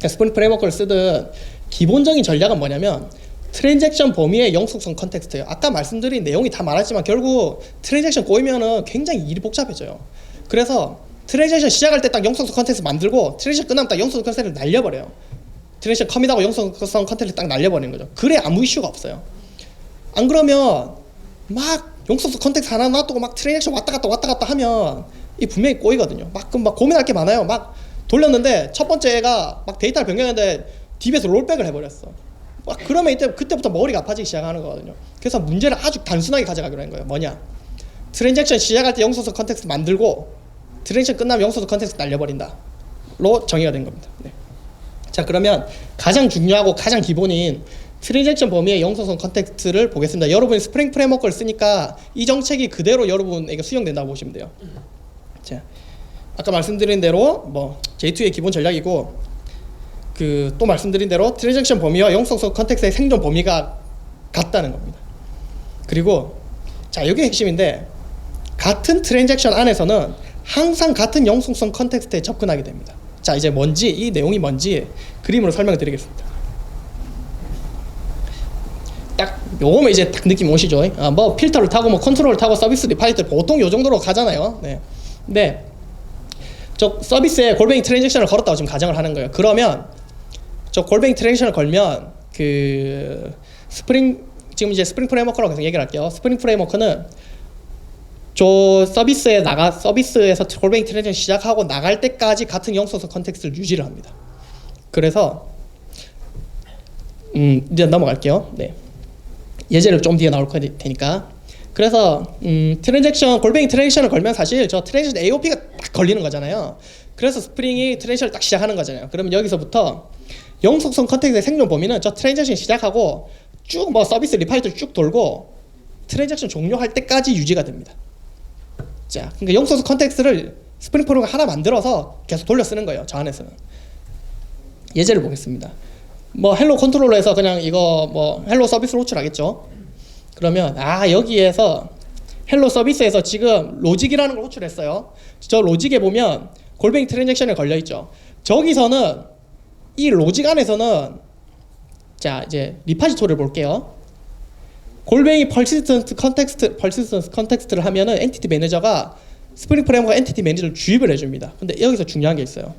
스프링 프레임워크를 쓰든 기본적인 전략은 뭐냐면 트랜잭션 범위의 영속성 컨텍스트예요. 아까 말씀드린 내용이 다 말했지만 결국 트랜잭션 꼬이면은 굉장히 일이 복잡해져요. 그래서 트랜잭션 시작할 때 딱 영속성 컨텍스트 만들고 트랜잭션 끝나면 딱 영속성 컨텍스트를 날려버려요. 트랜잭션 커밋하고 영속성 컨텍스트 딱 날려버리는 거죠. 그래 아무 이슈가 없어요. 안 그러면 막 영속성 컨텍스트 하나 놔두고 막 트랜잭션 왔다 갔다 하면 이 분명히 꼬이거든요. 막 고민할 게 많아요. 막 돌렸는데 첫 번째가 막 데이터를 변경했는데 DB에서 롤백을 해버렸어. 막 그러면 그때부터 머리가 아파지기 시작하는 거거든요. 그래서 문제를 아주 단순하게 가져가기로 한 거예요. 뭐냐? 트랜잭션 시작할 때 영속성 컨텍스트 만들고 트랜잭션 끝나면 영속성 컨텍스트 날려버린다 로 정의가 된 겁니다. 네. 자, 그러면 가장 중요하고 가장 기본인 트랜잭션 범위의 영속성 컨텍스트를 보겠습니다. 여러분이 스프링 프레임워크를 쓰니까 이 정책이 그대로 여러분에게 수용된다고 보시면 돼요. 자, 아까 말씀드린 대로 J2의 기본 전략이고, 또 말씀드린 대로 트랜잭션 범위와 영속성 컨텍스트의 생존 범위가 같다는 겁니다. 그리고 자, 여기 핵심인데, 같은 트랜잭션 안에서는 항상 같은 영속성 컨텍스트에 접근하게 됩니다. 자, 이제 이 내용이 뭔지 그림으로 설명을 드리겠습니다. 딱 요거면 이제 딱 느낌 오시죠? 필터를 타고 컨트롤을 타고 서비스 리파이트 보통 요 정도로 가잖아요. 네. 근데 저 서비스에 골뱅이 트랜잭션을 걸었다고 지금 가정을 하는 거예요. 그러면 저 골뱅이 트랜잭션을 걸면 지금 이제 스프링 프레임워크라고 계속 얘기를 할게요. 스프링 프레임워크는 저 서비스에서 골뱅이 트랜잭션 시작하고 나갈 때까지 같은 영속성 컨텍스트를 유지를 합니다. 그래서 이제 넘어갈게요. 네. 예제를 좀 뒤에 나올 테니까. 그래서 골뱅이 트랜잭션을 걸면 사실 저 트랜잭션 AOP가 딱 걸리는 거잖아요. 그래서 스프링이 트랜잭션을 딱 시작하는 거잖아요. 그러면 여기서부터 영속성 컨텍스트의 생존 범위는 저 트랜잭션 시작하고 쭉 서비스 리파이트를 쭉 돌고 트랜잭션 종료할 때까지 유지가 됩니다. 자, 그러니까 영속성 컨텍스트를 스프링 프로그램 하나 만들어서 계속 돌려 쓰는 거예요. 저 안에서는. 예제를 보겠습니다. 헬로 컨트롤러에서 그냥 이거 헬로 서비스 호출을 하겠죠. 그러면 여기에서 헬로 서비스에서 지금 로직이라는 걸 호출했어요. 저 로직에 보면 골뱅이 트랜잭션에 걸려 있죠. 저기서는 이 로직 안에서는 자, 이제 리파지토리를 볼게요. 골뱅이 퍼시스턴스 컨텍스트를 하면은 엔티티 매니저가 스프링 프레임워크 엔티티 매니저를 주입을 해줍니다. 근데 여기서 중요한 게 있어요.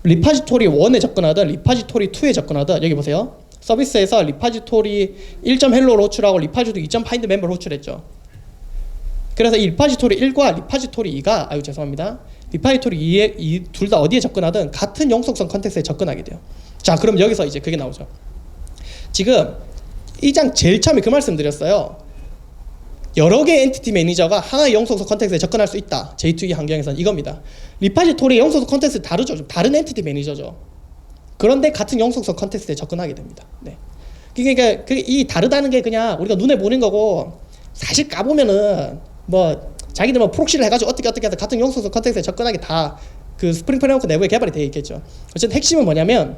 리파지토리 1에 접근하든 리파지토리 2에 접근하든, 여기 보세요. 서비스에서 리파지토리 1.hello를 호출하고 리파지토리 2.find 멤버를 호출했죠. 그래서 이 리파지토리 1과 리파지토리 2가 죄송합니다. 리파지토리 2에 둘 다 어디에 접근하든 같은 영속성 컨텍스트에 접근하게 돼요. 자, 그럼 여기서 이제 그게 나오죠. 지금 이 장 제일 처음에 그 말씀 드렸어요. 여러 개의 엔티티 매니저가 하나의 영속성 컨텍스트에 접근할 수 있다. J2E 환경에서는 이겁니다. 리파지토리의 영속성 컨텍스트 다르죠. 좀 다른 엔티티 매니저죠. 그런데 같은 영속성 컨텍스트에 접근하게 됩니다. 네. 그러니까 이 다르다는 게 그냥 우리가 눈에 보는 거고, 사실 까보면은 자기들 프록시를 해가지고 어떻게 해서 같은 영속성 컨텍스트에 접근하게 다 그 스프링 프레임워크 내부에 개발이 되어 있겠죠. 어쨌든 핵심은 뭐냐면,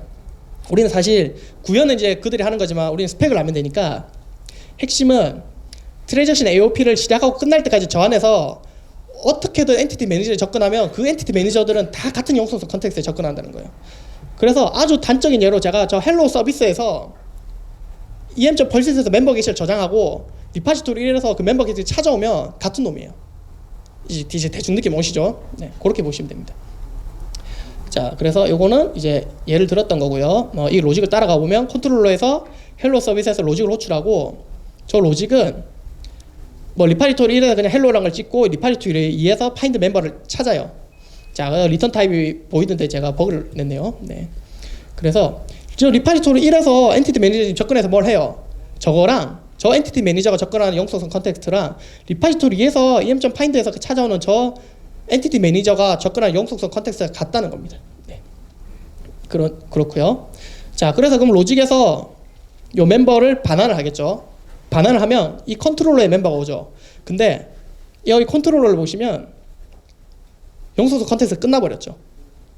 우리는 사실 구현은 이제 그들이 하는 거지만 우리는 스펙을 알면 되니까, 핵심은 트랜잭션 AOP를 시작하고 끝날 때까지 저 안에서 어떻게든 엔티티 매니저에 접근하면 그 엔티티 매니저들은 다 같은 영속성 컨텍스트에 접근한다는 거예요. 그래서 아주 단적인 예로 제가 저 헬로 서비스에서 em.persist에서 멤버 게시를 저장하고 리파지토리 1에서 그 멤버 게시 찾아오면 같은 놈이에요. 이제 대충 느낌 오시죠? 네, 그렇게 보시면 됩니다. 자, 그래서 요거는 이제 예를 들었던 거고요. 이 로직을 따라가 보면 컨트롤러에서 헬로 서비스에서 로직을 호출하고, 저 로직은 뭐 리파지토리 1에서 그냥 헬로라는 걸 찍고 리파지토리 2에서 파인드 멤버를 찾아요. 자, 리턴 타입이 보이던데 제가 버그를 냈네요. 네. 그래서 저 리파지토리 1에서 엔티티 매니저 접근해서 뭘 해요? 저거랑 저 엔티티 매니저가 접근하는 영속성 컨텍스트랑 리파지토리 2에서 em.find에서 찾아오는 저 엔티티 매니저가 접근하는 영속성 컨텍스트가 같다는 겁니다. 네. 그렇고요. 자, 그래서 그럼 로직에서 요 멤버를 반환을 하겠죠. 반환을 하면 이 컨트롤러의 멤버가 오죠. 근데 여기 컨트롤러를 보시면 영속성 컨텍스트 끝나버렸죠.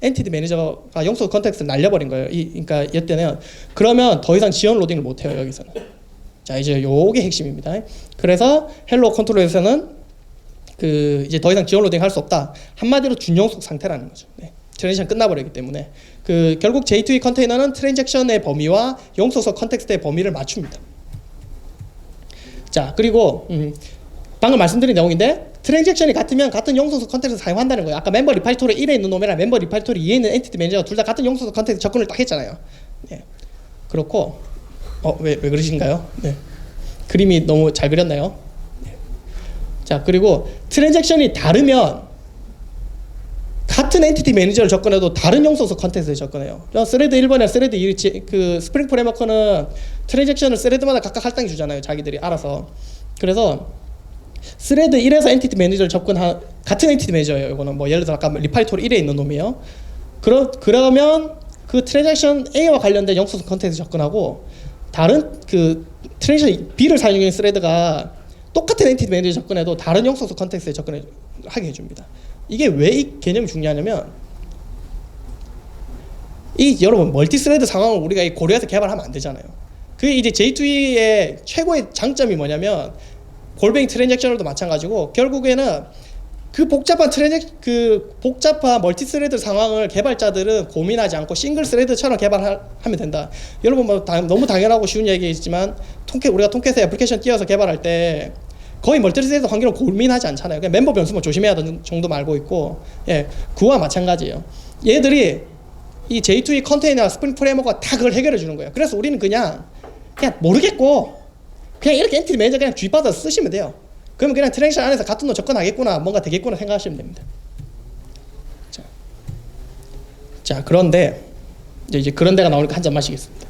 엔티티 매니저가 영속성 컨텍스트를 날려버린 거예요. 그러니까 이때는 그러면 더 이상 지연 로딩을 못해요. 여기서는. 자, 이제 요게 핵심입니다. 그래서 헬로 컨트롤에서는 이제 더 이상 지연 로딩 할 수 없다. 한마디로 준영속 상태라는 거죠. 네. 트랜지션 끝나버렸기 때문에 결국 J2E 컨테이너는 트랜잭션의 범위와 영속성 컨텍스트의 범위를 맞춥니다. 자, 그리고 방금 말씀드린 내용인데 트랜잭션이 같으면 같은 영속성 컨텍스트를 사용한다는 거예요. 아까 멤버 리파지토리 1에 있는 놈이랑 멤버 리파지토리 2에 있는 엔티티 매니저가 둘 다 같은 영속성 컨텍스트 접근을 딱 했잖아요. 네. 그렇고 왜 그러신가요? 네. 그림이 너무 잘 그렸나요? 네. 자, 그리고 트랜잭션이 다르면 같은 엔티티 매니저를 접근해도 다른 영속성 컨텍스트에 접근해요. 스레드 1번이나 스레드 2, 스프링 프레임워크는 트랜잭션을 스레드마다 각각 할당해 주잖아요. 자기들이 알아서. 그래서 스레드 1에서 엔티티 매니저를 접근한 같은 엔티티 매니저예요. 이거는 뭐 예를 들어 아까 리파지토리 1에 있는 놈이에요. 그러면 그 트랜잭션 A와 관련된 영속성 컨텍스트에 접근하고 다른 트랜잭션 B를 사용하는 스레드가 똑같은 엔티티 매니저에 접근해도 다른 영속성 컨텍스트에 접근하게 해줍니다. 이게 왜 이 개념이 중요하냐면 여러분 멀티 스레드 상황을 우리가 고려해서 개발하면 안 되잖아요. 그게 이제 J2E의 최고의 장점이 뭐냐면 골뱅이 트랜잭셔널도 마찬가지고 결국에는 복잡한 멀티 스레드 상황을 개발자들은 고민하지 않고 싱글 스레드처럼 개발하면 된다. 여러분 뭐 너무 당연하고 쉬운 얘기이지만 우리가 통캣에 애플리케이션 띄워서 개발할 때 거의 멀티 스레드 환경을 고민하지 않잖아요. 그냥 멤버 변수만 조심해야 하는 정도만 알고 있고, 예, 그와 마찬가지예요. 얘들이 이 J2E 컨테이너와 스프링 프레임워크가 다 그걸 해결해 주는 거예요. 그래서 우리는 그냥 모르겠고 그냥 이렇게 엔티티 매니저 그냥 쥐받아서 쓰시면 돼요. 그러면 그냥 트랜잭션 안에서 같은 놈 접근하겠구나, 뭔가 되겠구나 생각하시면 됩니다. 자, 그런데 이제 그런 데가 나오니까 한 잔 마시겠습니다.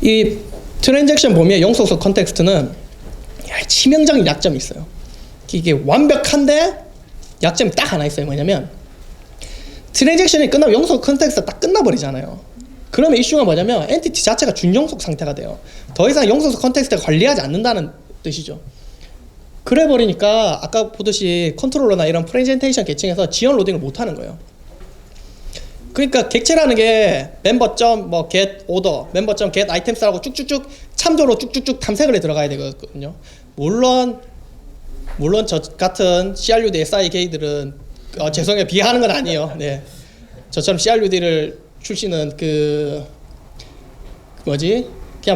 이 트랜잭션 범위의 영속성 컨텍스트는 치명적인 약점이 있어요. 이게 완벽한데 약점이 딱 하나 있어요. 뭐냐면 트랜잭션이 끝나면 영속성 컨텍스트가 딱 끝나버리잖아요. 그러면 이슈가 뭐냐면 엔티티 자체가 준영속 상태가 돼요. 더 이상 영속성 컨텍스트가 관리하지 않는다는 뜻이죠. 그래 버리니까 아까 보듯이 컨트롤러나 이런 프레젠테이션 계층에서 지연 로딩을 못 하는 거예요. 그러니까 객체라는 게 멤버점 get order, 멤버점 get items라고 쭉쭉쭉 참조로 쭉쭉쭉 탐색을 해 들어가야 되거든요. 물론 저 같은 CRUD, SI 게이들은 죄송해요, 비하하는 건 아니에요. 네, 저처럼 CRUD를 출시는 그냥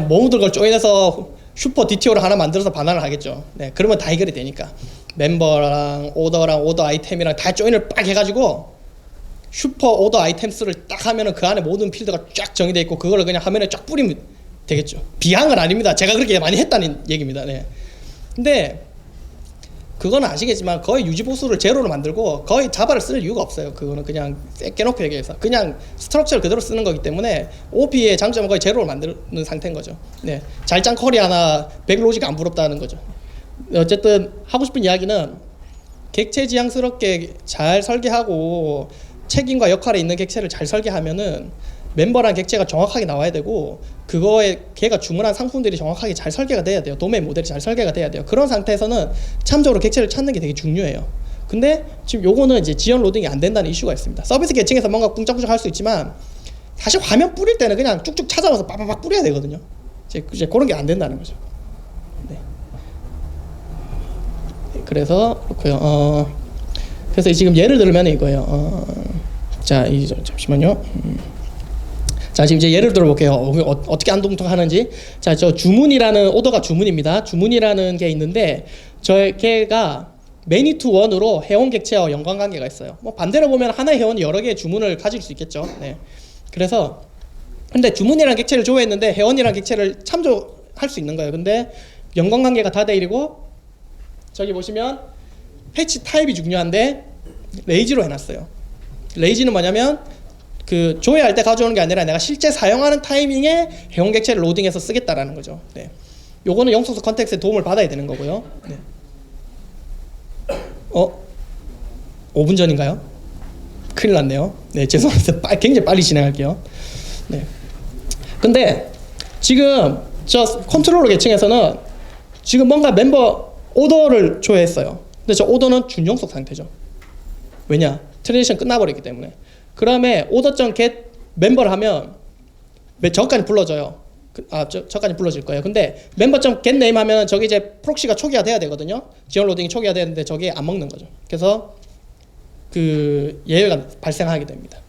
모두들 걸 조인해서 슈퍼 DTO를 하나 만들어서 반환을 하겠죠. 네, 그러면 다 해결이 되니까 멤버랑 오더 아이템이랑 다 조인을 빡 해가지고 슈퍼 오더 아이템스를 딱 하면은 그 안에 모든 필드가 쫙 정의되어 있고 그걸 그냥 화면에 쫙 뿌리면 되겠죠. 비한 건 아닙니다. 제가 그렇게 많이 했다는 얘기입니다. 네. 근데 그건 아시겠지만 거의 유지 보수를 제로로 만들고 거의 자바를 쓸 이유가 없어요. 그거는 그냥 깨놓고 얘기해서 그냥 스트럭처를 그대로 쓰는 거기 때문에 OP의 장점은 거의 제로로 만드는 상태인 거죠. 네. 잘짠 쿼리 하나 백로직 안 부럽다는 거죠. 어쨌든 하고 싶은 이야기는 객체지향스럽게 잘 설계하고 책임과 역할에 있는 객체를 잘 설계하면은 멤버랑 객체가 정확하게 나와야 되고 그거에 걔가 주문한 상품들이 정확하게 잘 설계가 돼야 돼요. 도메인 모델이 잘 설계가 돼야 돼요. 그런 상태에서는 참조로 객체를 찾는 게 되게 중요해요. 근데 지금 요거는 이제 지연 로딩이 안 된다는 이슈가 있습니다. 서비스 계층에서 뭔가 꿍짝꿍짝 할 수 있지만 사실 화면 뿌릴 때는 그냥 쭉쭉 찾아와서 빠바박 뿌려야 되거든요. 이제 그런 게 안 된다는 거죠. 네. 그래서 그렇고요. 그래서 지금 예를 들면 이거예요. 자, 잠시만요. 자, 지금 이제 예를 들어볼게요. 어떻게 안동통하는지. 자, 저 주문이라는 오더가 주문입니다. 주문이라는 게 있는데 걔가 many to one으로 회원 객체와 연관관계가 있어요. 뭐 반대로 보면 하나의 회원이 여러 개의 주문을 가질 수 있겠죠. 네. 그래서 근데 주문이랑 객체를 조회했는데 회원이랑 객체를 참조할 수 있는 거예요. 근데 연관관계가 다 돼 있고 저기 보시면 패치 타입이 중요한데 레이지로 해놨어요. 레이지는 뭐냐면 그 조회할 때 가져오는 게 아니라 내가 실제 사용하는 타이밍에 회원 객체를 로딩해서 쓰겠다라는 거죠. 네. 요거는 영속성 컨텍스트의 도움을 받아야 되는 거고요. 네. 5분 전인가요? 큰일 났네요. 네, 죄송합니다. 굉장히 빨리 진행할게요. 네. 근데 지금 저 컨트롤러 계층에서는 지금 뭔가 멤버 오더를 조회했어요. 근데 저 오더는 준용속 상태죠. 왜냐? 트랜지션 끝나버렸기 때문에. 그 다음에 오더.get 멤버를 하면 저까지 불러줘요. 저까지 불러줄 거예요. 근데 멤버.get name 하면 저기 이제 프록시가 초기화 돼야 되거든요. 지원 로딩이 초기화 되는데 저게 안 먹는 거죠. 그래서 그 예외가 발생하게 됩니다.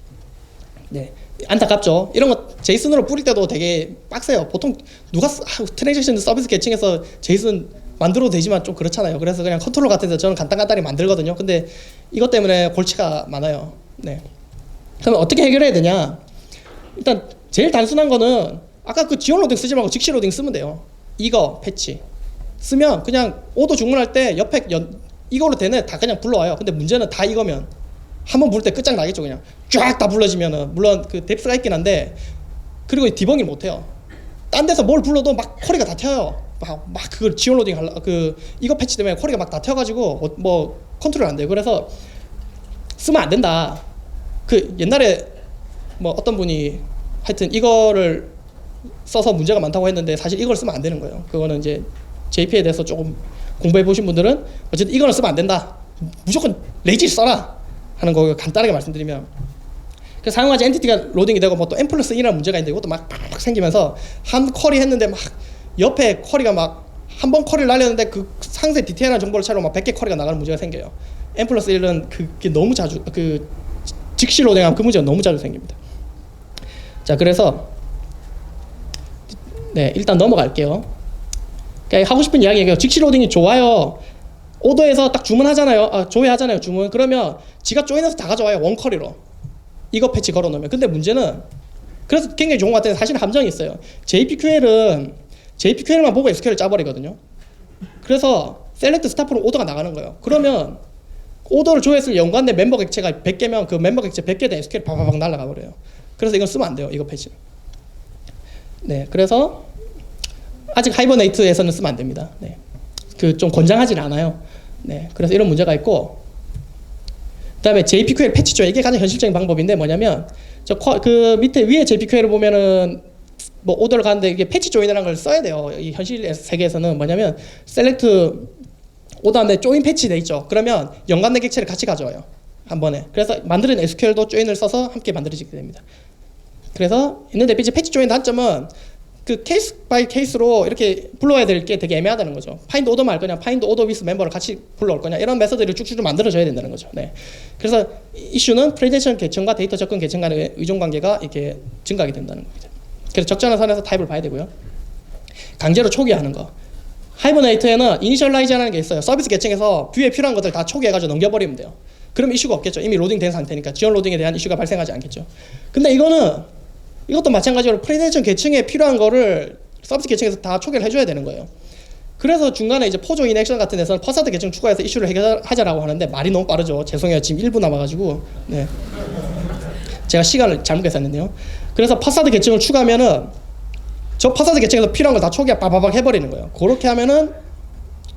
네. 안타깝죠. 이런 거 제이슨으로 뿌릴 때도 되게 빡세요. 보통 누가 트랜지션 서비스 계층에서 제이슨 만들어도 되지만 좀 그렇잖아요. 그래서 그냥 컨트롤 같은 데서 저는 간단히 만들거든요. 근데 이것 때문에 골치가 많아요. 네. 그럼 어떻게 해결해야 되냐? 일단 제일 단순한 거는 아까 그 지원 로딩 쓰지 말고 즉시 로딩 쓰면 돼요. 이거 패치 쓰면 그냥 오더 주문할 때 옆에 이거로 되네 다 그냥 불러와요. 근데 문제는 다 이거면 한번 부를 때 끝장나겠죠. 그냥 쫙 다 불러지면은 물론 그 뎁스가 있긴 한데 그리고 디버깅 못해요. 딴 데서 뭘 불러도 막 쿼리가 다 튀어요. 막 그걸 지원 로딩 이거 패치 때문에 쿼리가 막 다 튀어가지고 뭐 컨트롤 안 돼요. 그래서 쓰면 안 된다. 그 옛날에 뭐 어떤 분이 하여튼 이거를 써서 문제가 많다고 했는데 사실 이걸 쓰면 안 되는 거예요. 그거는 이제 JP에 대해서 조금 공부해 보신 분들은 어쨌든 이거는 쓰면 안 된다. 무조건 레이지 써라 하는 거 간단하게 말씀드리면 그 사용하지 엔티티가 로딩이 되고 뭐 또 n+1이라는 문제가 있는데 이것도 막 생기면서 한 쿼리 했는데 막 옆에 쿼리가 막 한 번 쿼리를 날렸는데 그 상세 디테일한 정보를 찾으러 막 100개 쿼리가 나가는 문제가 생겨요. n+1은 그게 너무 자주 그 즉시 로딩하면 그 문제가 너무 자주 생깁니다. 자, 그래서 네, 일단 넘어갈게요. 그러니까 하고 싶은 이야기예요. 즉시 로딩이 좋아요. 오더에서 딱 주문하잖아요. 조회하잖아요. 주문. 그러면 지가 조인해서 다 가져와요. 원커리로. 이거 패치 걸어놓으면. 근데 문제는 그래서 굉장히 좋은 것 같은데 사실 함정이 있어요. JPQL만 보고 SQL을 짜버리거든요. 그래서 셀렉트 스타프로 오더가 나가는 거예요. 그러면 오더를 조회했을 연관된 멤버 객체가 100개면 그 멤버 객체 100개 된 SQL 바바박 날아가 버려요. 그래서 이건 쓰면 안 돼요. 이거 패치. 네, 그래서 아직 하이버네이트에서는 쓰면 안 됩니다. 네, 그 좀 권장하진 않아요. 네, 그래서 이런 문제가 있고, 그다음에 JPQL 패치죠. 이게 가장 현실적인 방법인데 뭐냐면 그 밑에 위에 JPQL을 보면은 뭐 오더를 가는데 이게 패치 조인이라는 걸 써야 돼요. 이 현실 세계에서는 뭐냐면 셀렉트 오더 안에 조인 패치 돼 있죠. 그러면 연관된 객체를 같이 가져와요. 한 번에. 그래서 만드는 SQL도 조인을 써서 함께 만들어지게 됩니다. 그래서 있는데 이제 패치 조인 단점은 그 케이스 바이 케이스로 이렇게 불러야 될 게 되게 애매하다는 거죠. 파인드 오더만 할 거냐, 파인드 오더 위스 멤버를 같이 불러올 거냐, 이런 메서드를 쭉쭉 만들어줘야 된다는 거죠. 네. 그래서 이슈는 프레젠션 계층과 데이터 접근 계층 간의 의존 관계가 이렇게 증가하게 된다는 겁니다. 그래서 적절한 선에서 타입을 봐야 되고요. 강제로 초기화하는 거. 하이버네이트에는 이니셜라이즈라는 게 있어요. 서비스 계층에서 뷰에 필요한 것들 다 초기해가지고 넘겨버리면 돼요. 그럼 이슈가 없겠죠. 이미 로딩된 상태니까 지원 로딩에 대한 이슈가 발생하지 않겠죠. 근데 이것도 마찬가지로 프레젠션 계층에 필요한 거를 서비스 계층에서 다 초기화를 해줘야 되는 거예요. 그래서 중간에 이제 포조 인액션 같은 데서는 퍼사드 계층 추가해서 이슈를 해결하자라고 하는데 말이 너무 빠르죠. 죄송해요. 지금 1분 남아가지고. 네. 제가 시간을 잘못 계산했네요. 그래서 퍼사드 계층을 추가하면은 저 퍼사드 계층에서 필요한 걸 다 초기화 빠바박 해버리는 거예요. 그렇게 하면은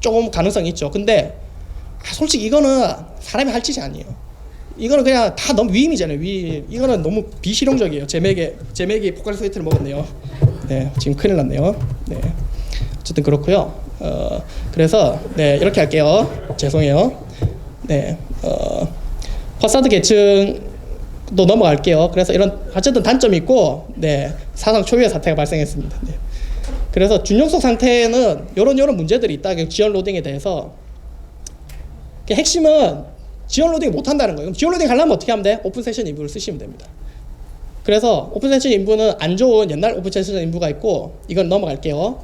조금 가능성이 있죠. 근데 솔직히 이거는 사람이 할 짓이 아니에요. 이거는 그냥 다 너무 위임이잖아요. 위임. 이거는 너무 비실용적이에요. 제 맥이 포카리 스웨이트를 먹었네요. 네, 지금 큰일 났네요. 네, 어쨌든 그렇고요. 그래서 네, 이렇게 할게요. 죄송해요. 네, 퍼사드 계층도 넘어갈게요. 그래서 이런 어쨌든 단점이 있고, 네, 사상 초유의 사태가 발생했습니다. 네. 그래서 준용속 상태에는 이런 문제들이 있다. 지원 로딩에 대해서. 핵심은 지원 로딩 못 한다는 거예요. 그럼 지원 로딩 하려면 어떻게 하면 돼? 오픈 세션 인부를 쓰시면 됩니다. 그래서 오픈 세션 인부는 안 좋은 옛날 오픈 세션 인부가 있고, 이건 넘어갈게요.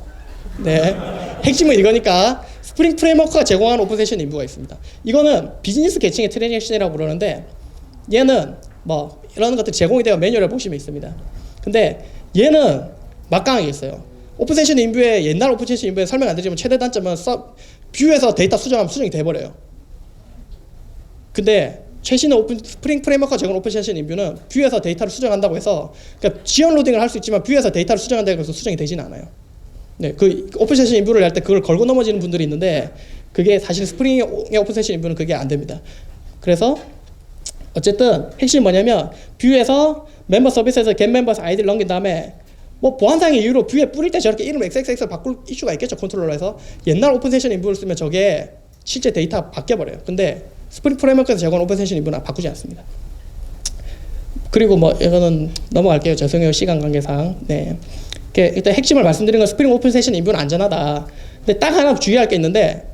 네, 핵심은 이거니까 스프링 프레임워크가 제공하는 오픈 세션 인뷰가 있습니다. 이거는 비즈니스 계층의 트랜잭션이라고 부르는데 얘는 뭐 이런 것들이 제공이 되어 매뉴얼을 보시면 있습니다. 근데 얘는 막강하게 있어요. 오픈 세션 인뷰의 옛날 오픈 세션 인뷰에 설명 안 드리지만 최대 단점은 뷰에서 데이터 수정하면 수정이 돼버려요. 근데 최신의 스프링 프레임워크가 제공하는 오픈 세션 인뷰는 뷰에서 데이터를 수정한다고 해서 그러니까 지연 로딩을 할 수 있지만 뷰에서 데이터를 수정한다고 해서 수정이 되지는 않아요. 네, 그 오픈 세션 인뷰를 할 때 그걸 걸고 넘어지는 분들이 있는데 그게 사실 스프링의 오픈 세션 인뷰는 그게 안 됩니다. 그래서 어쨌든 핵심이 뭐냐면 뷰에서 멤버 서비스에서 get members 아이디를 넘긴 다음에 뭐 보안상의 이유로 뷰에 뿌릴 때 저렇게 이름 XXX를 바꿀 이슈가 있겠죠, 컨트롤러에서. 옛날 오픈 세션 인뷰를 쓰면 저게 실제 데이터 바뀌어버려요. 근데 스프링 프레임워크에서 제공한 오픈 세션 인뷰는 바꾸지 않습니다. 그리고 뭐 이거는 넘어갈게요. 죄송해요, 시간 관계상. 네. 일단 핵심을 말씀드린 건 스프링 오픈 세션 인뷰는 안전하다. 근데 딱 하나 주의할 게 있는데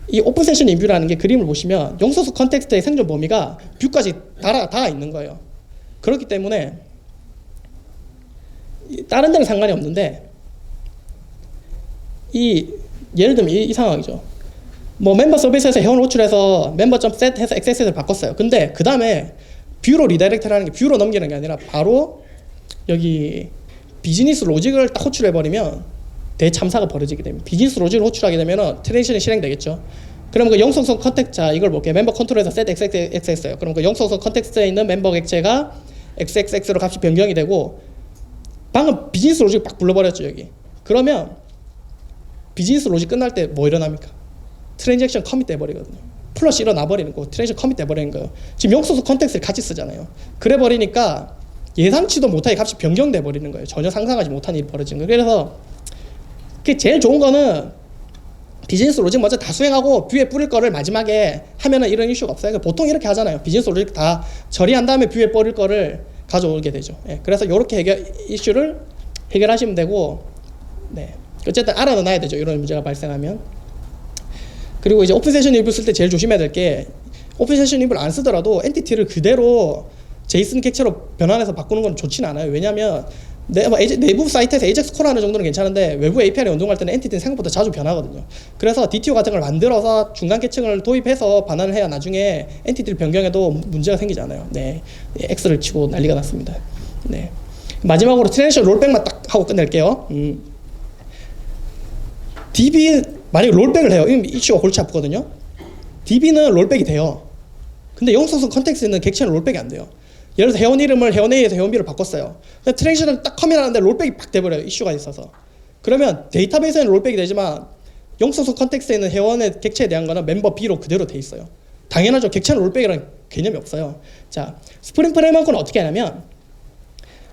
이 오픈 세션 인뷰라는 게 그림을 보시면 용소수 컨텍스트의 생존 범위가 뷰까지 다 있는 거예요. 그렇기 때문에 다른 데는 상관이 없는데 예를 들면 이 상황이죠. 뭐 멤버 서비스에서 회원 호출해서 member.set 해서 XSS를 바꿨어요. 근데 그 다음에 뷰로 리다이렉트라는 게 뷰로 넘기는 게 아니라 바로 여기 비즈니스 로직을 딱 호출해버리면 대참사가 벌어지게 됩니다. 비즈니스 로직을 호출하게 되면 트랜지션이 실행되겠죠. 그럼 그 영속성 컨텍스트, 자 이걸 볼게요. 멤버 컨트롤에서 set XXX예요. 그럼 그 영속성 컨텍스트에 있는 멤버 객체가 XXX로 값이 변경이 되고 방금 비즈니스 로직을 막 불러버렸죠 여기. 그러면 비즈니스 로직 끝날 때 뭐 일어납니까? 트랜잭션 커밋 돼버리거든요. 플러시 일어나 버리는 거, 트랜잭션 커밋 돼버리는 거예요. 지금 영속성 컨텍스트를 같이 쓰잖아요. 그래 버리니까 예상치도 못하게 값이 변경돼 버리는 거예요. 전혀 상상하지 못한 일이 벌어지는 거예요. 그래서 그게 제일 좋은 거는 비즈니스 로직 먼저 다 수행하고 뷰에 뿌릴 거를 마지막에 하면은 이런 이슈가 없어요. 보통 이렇게 하잖아요. 비즈니스 로직 다 처리한 다음에 뷰에 뿌릴 거를 가져오게 되죠. 예, 그래서 이렇게 이슈를 해결하시면 되고, 네. 어쨌든 알아놔야 되죠. 이런 문제가 발생하면. 그리고 이제 오픈 세션 인뷰 쓸 때 제일 조심해야 될 게 오픈 세션 인뷰를 안 쓰더라도 엔티티를 그대로 제이슨 객체로 변환해서 바꾸는 건 좋지는 않아요. 왜냐하면 내부 사이트에서 AJAX 콜하는 정도는 괜찮은데 외부 API를 연동할 때는 엔티티는 생각보다 자주 변하거든요. 그래서 DTO 같은 걸 만들어서 중간 계층을 도입해서 반환을 해야 나중에 엔티티를 변경해도 문제가 생기지 않아요. 네, X를 치고 난리가 났습니다. 네. 마지막으로 트랜지션 롤백만 딱 하고 끝낼게요. DB 만약에 롤백을 해요. 이건 이슈가 골치 아프거든요. DB는 롤백이 돼요. 근데 영속성 컨텍스트는 객체는 롤백이 안 돼요. 예를 들어서 회원 이름을 회원 A에서 회원 B로 바꿨어요. 근데 트랜지션을 딱 커밋하는데 롤백이 팍 돼버려요. 이슈가 있어서. 그러면 데이터베이스에는 롤백이 되지만 영속성 컨텍스트에 있는 회원의 객체에 대한 거는 멤버 B로 그대로 돼 있어요. 당연하죠. 객체는 롤백이라는 개념이 없어요. 자, 스프링 프레임워크는 어떻게 하냐면,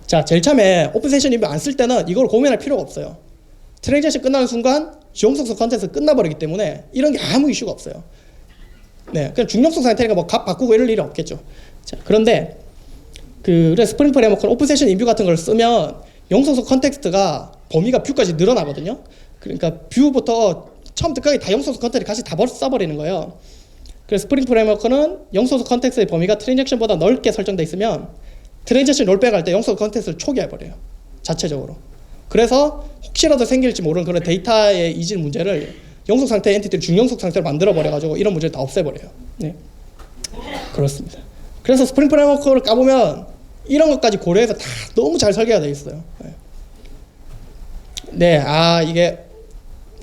자, 제일 처음에 오픈 세션 인뷰 안 쓸 때는 이걸 고민할 필요가 없어요. 트랜지션 끝나는 순간 영속성 컨텍스트 끝나버리기 때문에 이런 게 아무 이슈가 없어요. 네, 그냥 중력성 상태니까 뭐 값 바꾸고 이럴 일이 없겠죠. 자, 그런데 그래서 스프링 프레임워크는 오픈 세션 인뷰 같은 걸 쓰면 영속성 컨텍스트가 범위가 뷰까지 늘어나거든요. 그러니까 뷰부터 처음부터 끝까지 다 영속성 컨텍스트 같이 다 써버리는 거예요. 그래서 스프링 프레임워크는 영속성 컨텍스트의 범위가 트랜잭션보다 넓게 설정돼 있으면 트랜잭션 롤백 할 때 영속성 컨텍스트를 초기화해버려요. 자체적으로. 그래서 혹시라도 생길지 모르는 그런 데이터의 이질 문제를 영속 상태 엔티티를 중영속 상태로 만들어 버려가지고 이런 문제를 다 없애버려요. 네, 그렇습니다. 그래서 스프링 프레임워크를 까보면 이런 것까지 고려해서 다 너무 잘 설계가 되어 있어요. 네,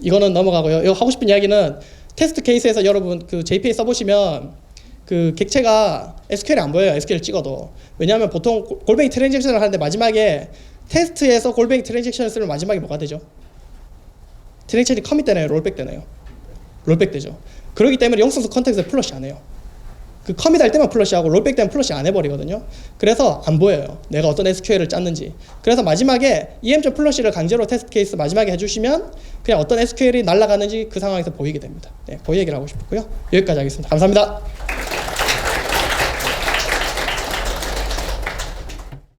이거는 넘어가고요. 이거 하고 싶은 이야기는 테스트 케이스에서 여러분 그 JPA 써보시면 그 객체가 SQL이 안 보여요. SQL 찍어도. 왜냐하면 보통 골뱅이 트랜잭션을 하는데 마지막에 테스트에서 골뱅이 트랜잭션을 쓰면 마지막에 뭐가 되죠? 트랜잭션이 커밋 되나요? 롤백 되나요? 롤백 되죠. 그렇기 때문에 영속성 컨텍스트에 플러시 안 해요. 그 커밋 할 때만 플러시하고 롤백 때는 플러시 안 해버리거든요. 그래서 안 보여요. 내가 어떤 SQL을 짰는지. 그래서 마지막에 em.플러시를 강제로 테스트 케이스 마지막에 해주시면 그냥 어떤 SQL이 날아가는지 그 상황에서 보이게 됩니다. 네, 그 얘기를 하고 싶었고요. 여기까지 하겠습니다. 감사합니다.